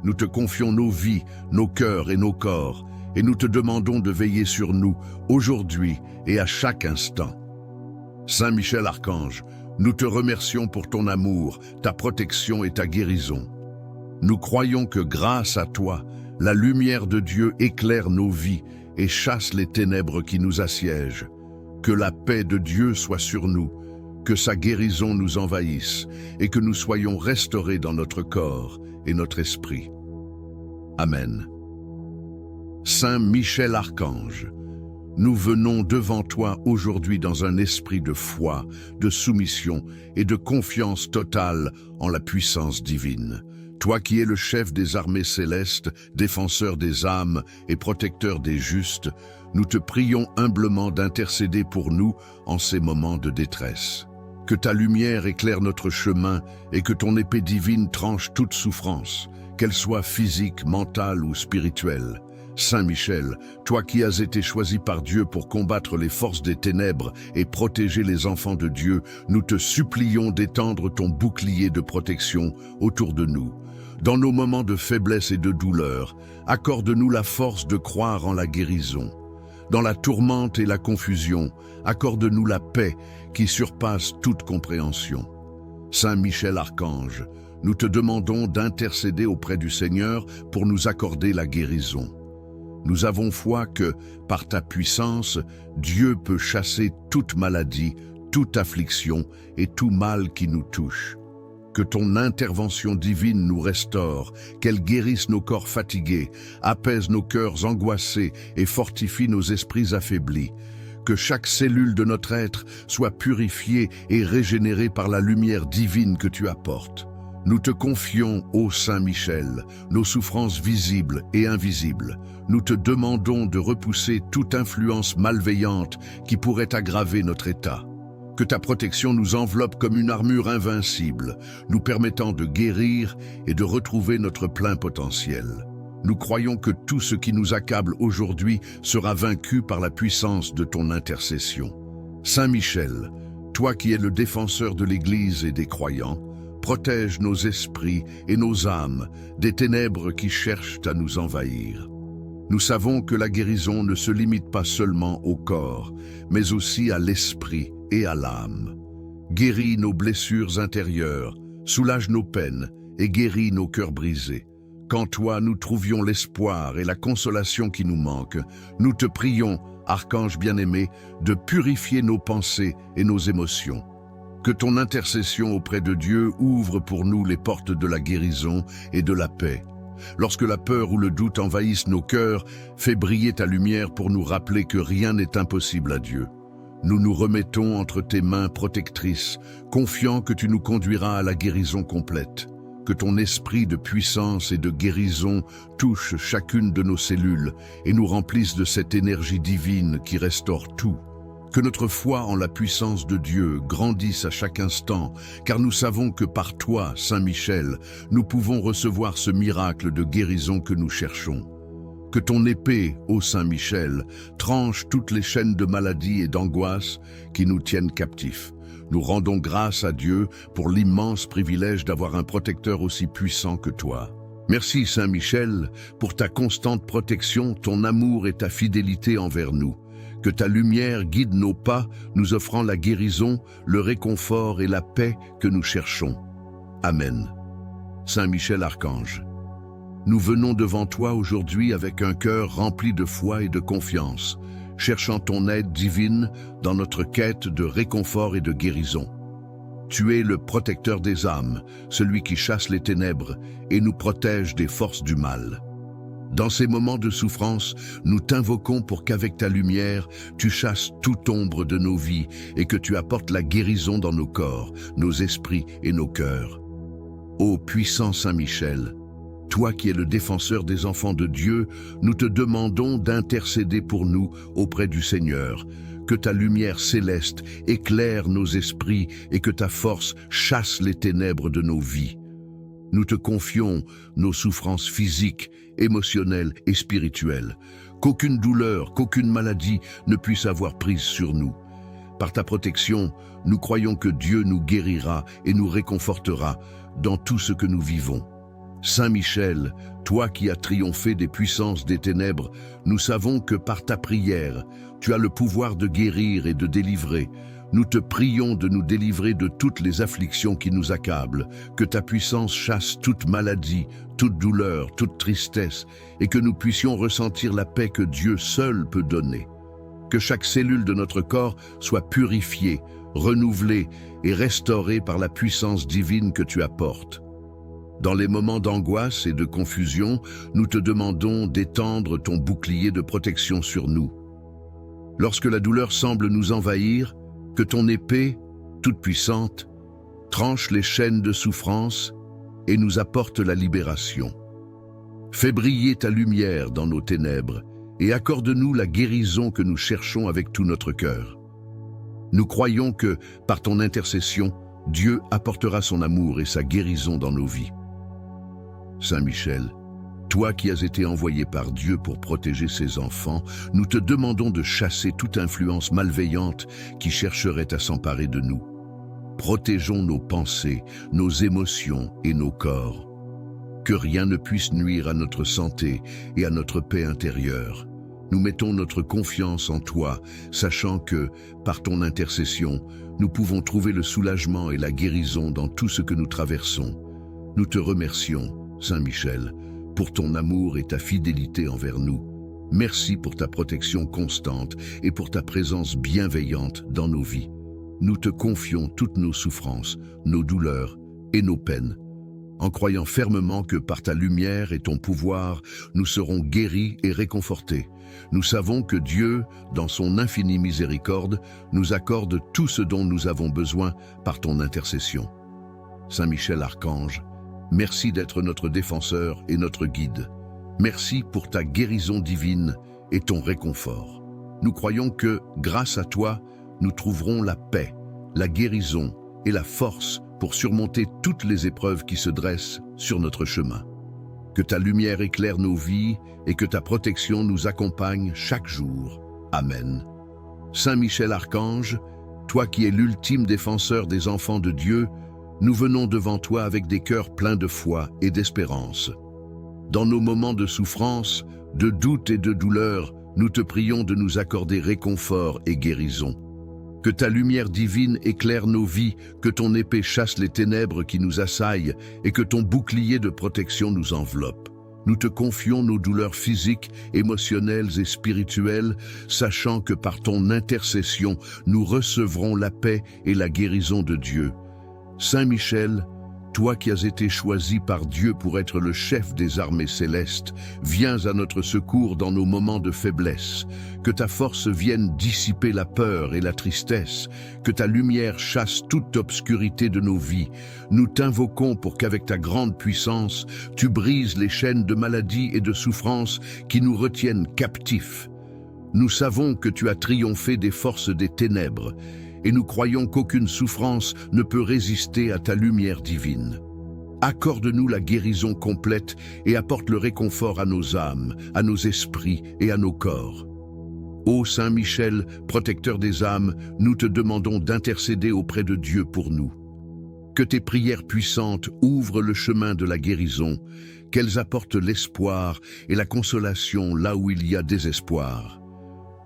Nous te confions nos vies, nos cœurs et nos corps, et nous te demandons de veiller sur nous aujourd'hui et à chaque instant. Saint Michel Archange, nous te remercions pour ton amour, ta protection et ta guérison. Nous croyons que grâce à toi, la lumière de Dieu éclaire nos vies et chasse les ténèbres qui nous assiègent. Que la paix de Dieu soit sur nous, que sa guérison nous envahisse et que nous soyons restaurés dans notre corps et notre esprit. Amen. Saint Michel Archange, nous venons devant toi aujourd'hui dans un esprit de foi, de soumission et de confiance totale en la puissance divine. Toi qui es le chef des armées célestes, défenseur des âmes et protecteur des justes, nous te prions humblement d'intercéder pour nous en ces moments de détresse. Que ta lumière éclaire notre chemin et que ton épée divine tranche toute souffrance, qu'elle soit physique, mentale ou spirituelle. Saint Michel, toi qui as été choisi par Dieu pour combattre les forces des ténèbres et protéger les enfants de Dieu, nous te supplions d'étendre ton bouclier de protection autour de nous. Dans nos moments de faiblesse et de douleur, accorde-nous la force de croire en la guérison. Dans la tourmente et la confusion, accorde-nous la paix qui surpasse toute compréhension. Saint Michel Archange, nous te demandons d'intercéder auprès du Seigneur pour nous accorder la guérison. Nous avons foi que, par ta puissance, Dieu peut chasser toute maladie, toute affliction et tout mal qui nous touche. Que ton intervention divine nous restaure, qu'elle guérisse nos corps fatigués, apaise nos cœurs angoissés et fortifie nos esprits affaiblis. Que chaque cellule de notre être soit purifiée et régénérée par la lumière divine que tu apportes. Nous te confions, ô Saint Michel, nos souffrances visibles et invisibles. Nous te demandons de repousser toute influence malveillante qui pourrait aggraver notre état. Que ta protection nous enveloppe comme une armure invincible, nous permettant de guérir et de retrouver notre plein potentiel. Nous croyons que tout ce qui nous accable aujourd'hui sera vaincu par la puissance de ton intercession. Saint Michel, toi qui es le défenseur de l'Église et des croyants, protège nos esprits et nos âmes des ténèbres qui cherchent à nous envahir. Nous savons que la guérison ne se limite pas seulement au corps, mais aussi à l'esprit et à l'âme. Guéris nos blessures intérieures, soulage nos peines et guéris nos cœurs brisés. Qu'en toi nous trouvions l'espoir et la consolation qui nous manquent, nous te prions, Archange bien-aimé, de purifier nos pensées et nos émotions. Que ton intercession auprès de Dieu ouvre pour nous les portes de la guérison et de la paix. Lorsque la peur ou le doute envahissent nos cœurs, fais briller ta lumière pour nous rappeler que rien n'est impossible à Dieu. Nous nous remettons entre tes mains protectrices, confiants que tu nous conduiras à la guérison complète. Que ton esprit de puissance et de guérison touche chacune de nos cellules et nous remplisse de cette énergie divine qui restaure tout. Que notre foi en la puissance de Dieu grandisse à chaque instant, car nous savons que par toi, Saint Michel, nous pouvons recevoir ce miracle de guérison que nous cherchons. Que ton épée, ô Saint Michel, tranche toutes les chaînes de maladie et d'angoisse qui nous tiennent captifs. Nous rendons grâce à Dieu pour l'immense privilège d'avoir un protecteur aussi puissant que toi. Merci Saint Michel pour ta constante protection, ton amour et ta fidélité envers nous. Que ta lumière guide nos pas, nous offrant la guérison, le réconfort et la paix que nous cherchons. Amen. Saint Michel Archange, nous venons devant toi aujourd'hui avec un cœur rempli de foi et de confiance, cherchant ton aide divine dans notre quête de réconfort et de guérison. Tu es le protecteur des âmes, celui qui chasse les ténèbres et nous protège des forces du mal. Dans ces moments de souffrance, nous t'invoquons pour qu'avec ta lumière, tu chasses toute ombre de nos vies et que tu apportes la guérison dans nos corps, nos esprits et nos cœurs. Ô puissant Saint Michel, toi qui es le défenseur des enfants de Dieu, nous te demandons d'intercéder pour nous auprès du Seigneur. Que ta lumière céleste éclaire nos esprits et que ta force chasse les ténèbres de nos vies. Nous te confions nos souffrances physiques, émotionnelles et spirituelles. Qu'aucune douleur, qu'aucune maladie ne puisse avoir prise sur nous. Par ta protection, nous croyons que Dieu nous guérira et nous réconfortera dans tout ce que nous vivons. Saint Michel, toi qui as triomphé des puissances des ténèbres, nous savons que par ta prière, tu as le pouvoir de guérir et de délivrer. Nous te prions de nous délivrer de toutes les afflictions qui nous accablent, que ta puissance chasse toute maladie, toute douleur, toute tristesse, et que nous puissions ressentir la paix que Dieu seul peut donner. Que chaque cellule de notre corps soit purifiée, renouvelée et restaurée par la puissance divine que tu apportes. Dans les moments d'angoisse et de confusion, nous te demandons d'étendre ton bouclier de protection sur nous. Lorsque la douleur semble nous envahir, que ton épée, toute puissante, tranche les chaînes de souffrance et nous apporte la libération. Fais briller ta lumière dans nos ténèbres et accorde-nous la guérison que nous cherchons avec tout notre cœur. Nous croyons que, par ton intercession, Dieu apportera son amour et sa guérison dans nos vies. Saint Michel, toi qui as été envoyé par Dieu pour protéger ses enfants, nous te demandons de chasser toute influence malveillante qui chercherait à s'emparer de nous. Protégeons nos pensées, nos émotions et nos corps. Que rien ne puisse nuire à notre santé et à notre paix intérieure. Nous mettons notre confiance en toi, sachant que, par ton intercession, nous pouvons trouver le soulagement et la guérison dans tout ce que nous traversons. Nous te remercions, Saint Michel, pour ton amour et ta fidélité envers nous. Merci pour ta protection constante et pour ta présence bienveillante dans nos vies. Nous te confions toutes nos souffrances, nos douleurs et nos peines, en croyant fermement que par ta lumière et ton pouvoir, nous serons guéris et réconfortés. Nous savons que Dieu, dans son infinie miséricorde, nous accorde tout ce dont nous avons besoin par ton intercession. Saint Michel Archange, merci d'être notre défenseur et notre guide. Merci pour ta guérison divine et ton réconfort. Nous croyons que, grâce à toi, nous trouverons la paix, la guérison et la force pour surmonter toutes les épreuves qui se dressent sur notre chemin. Que ta lumière éclaire nos vies et que ta protection nous accompagne chaque jour. Amen. Saint Michel Archange, toi qui es l'ultime défenseur des enfants de Dieu, nous venons devant toi avec des cœurs pleins de foi et d'espérance. Dans nos moments de souffrance, de doute et de douleur, nous te prions de nous accorder réconfort et guérison. Que ta lumière divine éclaire nos vies, que ton épée chasse les ténèbres qui nous assaillent et que ton bouclier de protection nous enveloppe. Nous te confions nos douleurs physiques, émotionnelles et spirituelles, sachant que par ton intercession, nous recevrons la paix et la guérison de Dieu. Saint Michel, toi qui as été choisi par Dieu pour être le chef des armées célestes, viens à notre secours dans nos moments de faiblesse. Que ta force vienne dissiper la peur et la tristesse, que ta lumière chasse toute obscurité de nos vies. Nous t'invoquons pour qu'avec ta grande puissance, tu brises les chaînes de maladie et de souffrance qui nous retiennent captifs. Nous savons que tu as triomphé des forces des ténèbres, et nous croyons qu'aucune souffrance ne peut résister à ta lumière divine. Accorde-nous la guérison complète et apporte le réconfort à nos âmes, à nos esprits et à nos corps. Ô Saint Michel, protecteur des âmes, nous te demandons d'intercéder auprès de Dieu pour nous. Que tes prières puissantes ouvrent le chemin de la guérison, qu'elles apportent l'espoir et la consolation là où il y a désespoir.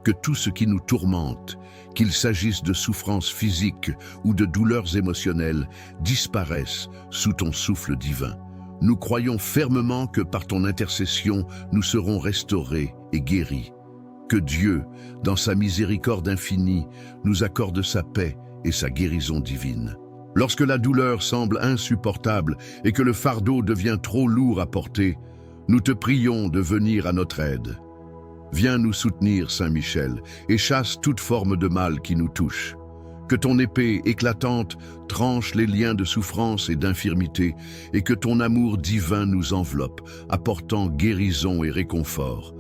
Que tout ce qui nous tourmente, qu'il s'agisse de souffrances physiques ou de douleurs émotionnelles, disparaisse sous ton souffle divin. Nous croyons fermement que par ton intercession, nous serons restaurés et guéris. Que Dieu, dans sa miséricorde infinie, nous accorde sa paix et sa guérison divine. Lorsque la douleur semble insupportable et que le fardeau devient trop lourd à porter, nous te prions de venir à notre aide. Viens nous soutenir, Saint Michel, et chasse toute forme de mal qui nous touche. Que ton épée éclatante tranche les liens de souffrance et d'infirmité, et que ton amour divin nous enveloppe, apportant guérison et réconfort.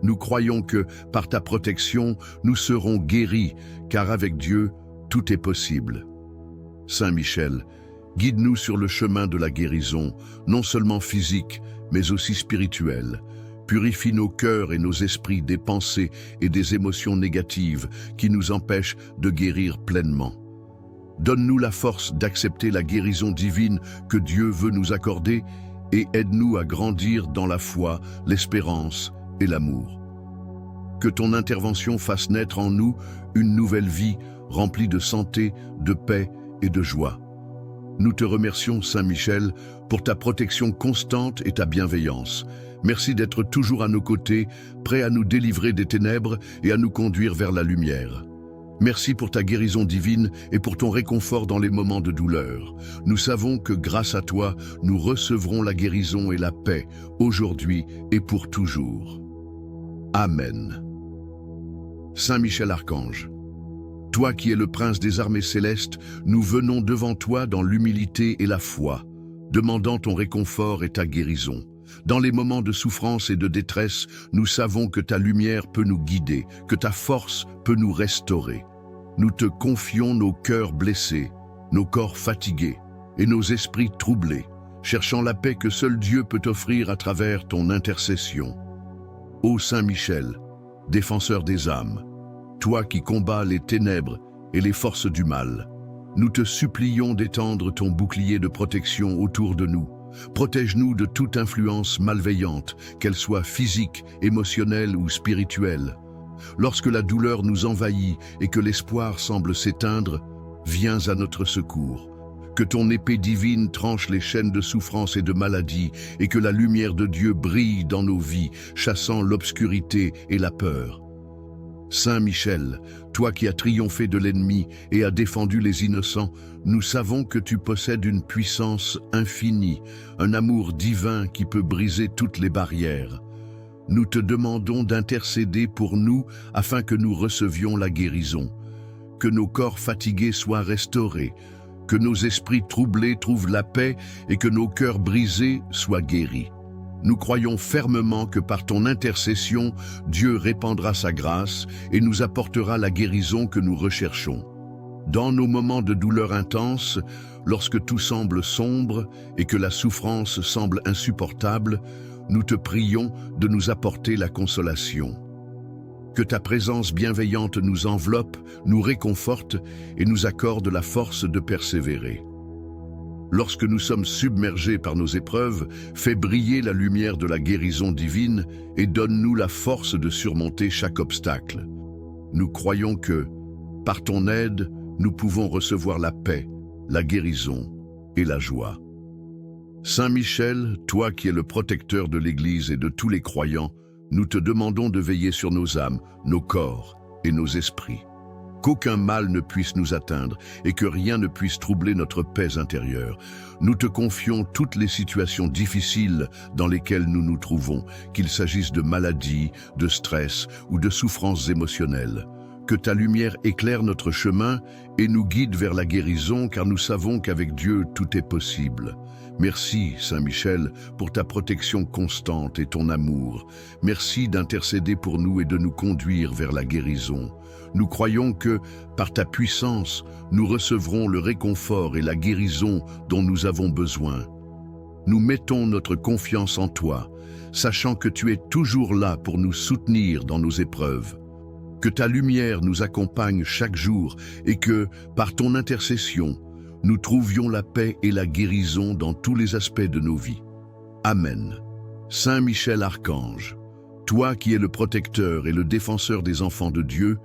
Nous croyons que, par ta protection, nous serons guéris, car avec Dieu, tout est possible. Saint Michel, guide-nous sur le chemin de la guérison, non seulement physique, mais aussi spirituelle. Purifie nos cœurs et nos esprits des pensées et des émotions négatives qui nous empêchent de guérir pleinement. Donne-nous la force d'accepter la guérison divine que Dieu veut nous accorder et aide-nous à grandir dans la foi, l'espérance et l'amour. Que ton intervention fasse naître en nous une nouvelle vie remplie de santé, de paix et de joie. Nous te remercions, Saint Michel, pour ta protection constante et ta bienveillance. Merci d'être toujours à nos côtés, prêt à nous délivrer des ténèbres et à nous conduire vers la lumière. Merci pour ta guérison divine et pour ton réconfort dans les moments de douleur. Nous savons que grâce à toi, nous recevrons la guérison et la paix, aujourd'hui et pour toujours. Amen. Saint Michel Archange, toi qui es le prince des armées célestes, nous venons devant toi dans l'humilité et la foi, demandant ton réconfort et ta guérison. Dans les moments de souffrance et de détresse, nous savons que ta lumière peut nous guider, que ta force peut nous restaurer. Nous te confions nos cœurs blessés, nos corps fatigués et nos esprits troublés, cherchant la paix que seul Dieu peut offrir à travers ton intercession. Ô Saint Michel, défenseur des âmes, toi qui combats les ténèbres et les forces du mal, nous te supplions d'étendre ton bouclier de protection autour de nous. Protège-nous de toute influence malveillante, qu'elle soit physique, émotionnelle ou spirituelle. Lorsque la douleur nous envahit et que l'espoir semble s'éteindre, viens à notre secours. Que ton épée divine tranche les chaînes de souffrance et de maladie, et que la lumière de Dieu brille dans nos vies, chassant l'obscurité et la peur. Saint Michel, toi qui as triomphé de l'ennemi et as défendu les innocents, nous savons que tu possèdes une puissance infinie, un amour divin qui peut briser toutes les barrières. Nous te demandons d'intercéder pour nous afin que nous recevions la guérison, que nos corps fatigués soient restaurés, que nos esprits troublés trouvent la paix et que nos cœurs brisés soient guéris. Nous croyons fermement que par ton intercession, Dieu répandra sa grâce et nous apportera la guérison que nous recherchons. Dans nos moments de douleur intense, lorsque tout semble sombre et que la souffrance semble insupportable, nous te prions de nous apporter la consolation. Que ta présence bienveillante nous enveloppe, nous réconforte et nous accorde la force de persévérer. Lorsque nous sommes submergés par nos épreuves, fais briller la lumière de la guérison divine et donne-nous la force de surmonter chaque obstacle. Nous croyons que, par ton aide, nous pouvons recevoir la paix, la guérison et la joie. Saint Michel, toi qui es le protecteur de l'Église et de tous les croyants, nous te demandons de veiller sur nos âmes, nos corps et nos esprits. Qu'aucun mal ne puisse nous atteindre et que rien ne puisse troubler notre paix intérieure. Nous te confions toutes les situations difficiles dans lesquelles nous nous trouvons, qu'il s'agisse de maladies, de stress ou de souffrances émotionnelles. Que ta lumière éclaire notre chemin et nous guide vers la guérison, car nous savons qu'avec Dieu, tout est possible. Merci, Saint Michel, pour ta protection constante et ton amour. Merci d'intercéder pour nous et de nous conduire vers la guérison. Nous croyons que, par ta puissance, nous recevrons le réconfort et la guérison dont nous avons besoin. Nous mettons notre confiance en toi, sachant que tu es toujours là pour nous soutenir dans nos épreuves. Que ta lumière nous accompagne chaque jour et que, par ton intercession, nous trouvions la paix et la guérison dans tous les aspects de nos vies. Amen. Saint Michel Archange, toi qui es le protecteur et le défenseur des enfants de Dieu,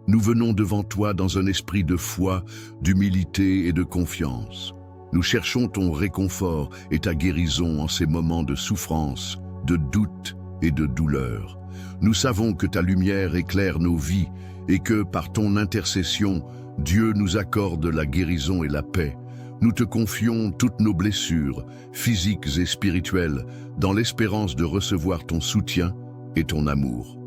nous venons devant toi dans un esprit de foi, d'humilité et de confiance. Nous cherchons ton réconfort et ta guérison en ces moments de souffrance, de doute et de douleur. Nous savons que ta lumière éclaire nos vies et que, par ton intercession, Dieu nous accorde la guérison et la paix. Nous te confions toutes nos blessures, physiques et spirituelles, dans l'espérance de recevoir ton soutien et ton amour.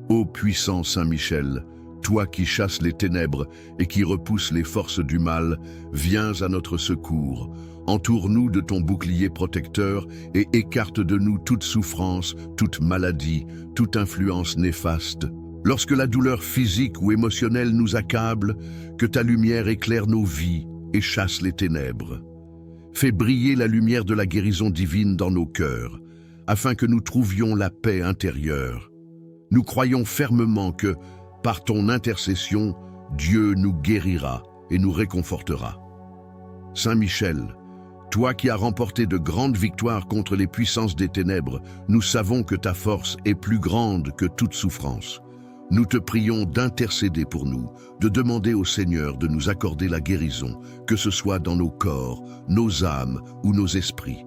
Ô puissant Saint Michel, toi qui chasses les ténèbres et qui repousses les forces du mal, viens à notre secours. Entoure-nous de ton bouclier protecteur et écarte de nous toute souffrance, toute maladie, toute influence néfaste. Lorsque la douleur physique ou émotionnelle nous accable, que ta lumière éclaire nos vies et chasse les ténèbres. Fais briller la lumière de la guérison divine dans nos cœurs, afin que nous trouvions la paix intérieure. Nous croyons fermement que, par ton intercession, Dieu nous guérira et nous réconfortera. Saint Michel, toi qui as remporté de grandes victoires contre les puissances des ténèbres, nous savons que ta force est plus grande que toute souffrance. Nous te prions d'intercéder pour nous, de demander au Seigneur de nous accorder la guérison, que ce soit dans nos corps, nos âmes ou nos esprits.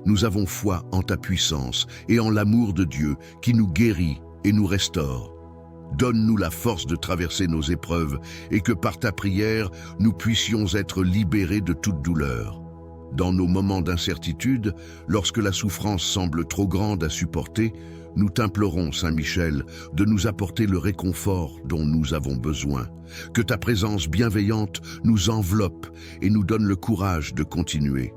Nous avons foi en ta puissance et en l'amour de Dieu qui nous guérit et nous restaure. Donne-nous la force de traverser nos épreuves et que par ta prière, nous puissions être libérés de toute douleur. Dans nos moments d'incertitude, lorsque la souffrance semble trop grande à supporter, nous t'implorons, Saint Michel, de nous apporter le réconfort dont nous avons besoin. Que ta présence bienveillante nous enveloppe et nous donne le courage de continuer.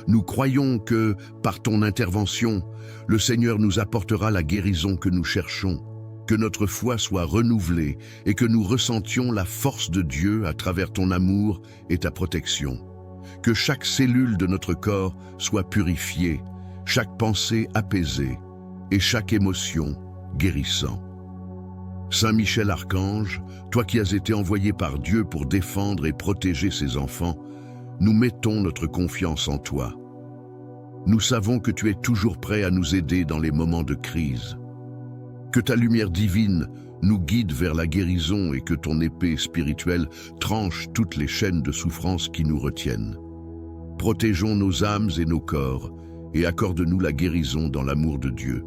Nous croyons que, par ton intervention, le Seigneur nous apportera la guérison que nous cherchons. Que notre foi soit renouvelée et que nous ressentions la force de Dieu à travers ton amour et ta protection. Que chaque cellule de notre corps soit purifiée, chaque pensée apaisée et chaque émotion guérissant. Saint Michel Archange, toi qui as été envoyé par Dieu pour défendre et protéger ses enfants, nous mettons notre confiance en toi. Nous savons que tu es toujours prêt à nous aider dans les moments de crise. Que ta lumière divine nous guide vers la guérison et que ton épée spirituelle tranche toutes les chaînes de souffrance qui nous retiennent. protégeons nos âmes et nos corps, et accorde-nous la guérison dans l'amour de Dieu.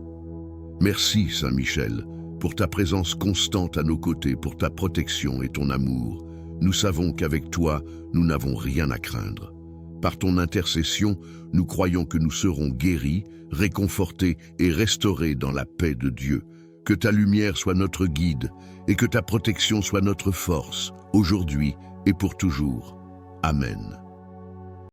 Merci, Saint Michel, pour ta présence constante à nos côtés, pour ta protection et ton amour. Nous savons qu'avec toi, nous n'avons rien à craindre. Par ton intercession, nous croyons que nous serons guéris, réconfortés et restaurés dans la paix de Dieu. Que ta lumière soit notre guide et que ta protection soit notre force, aujourd'hui et pour toujours. Amen.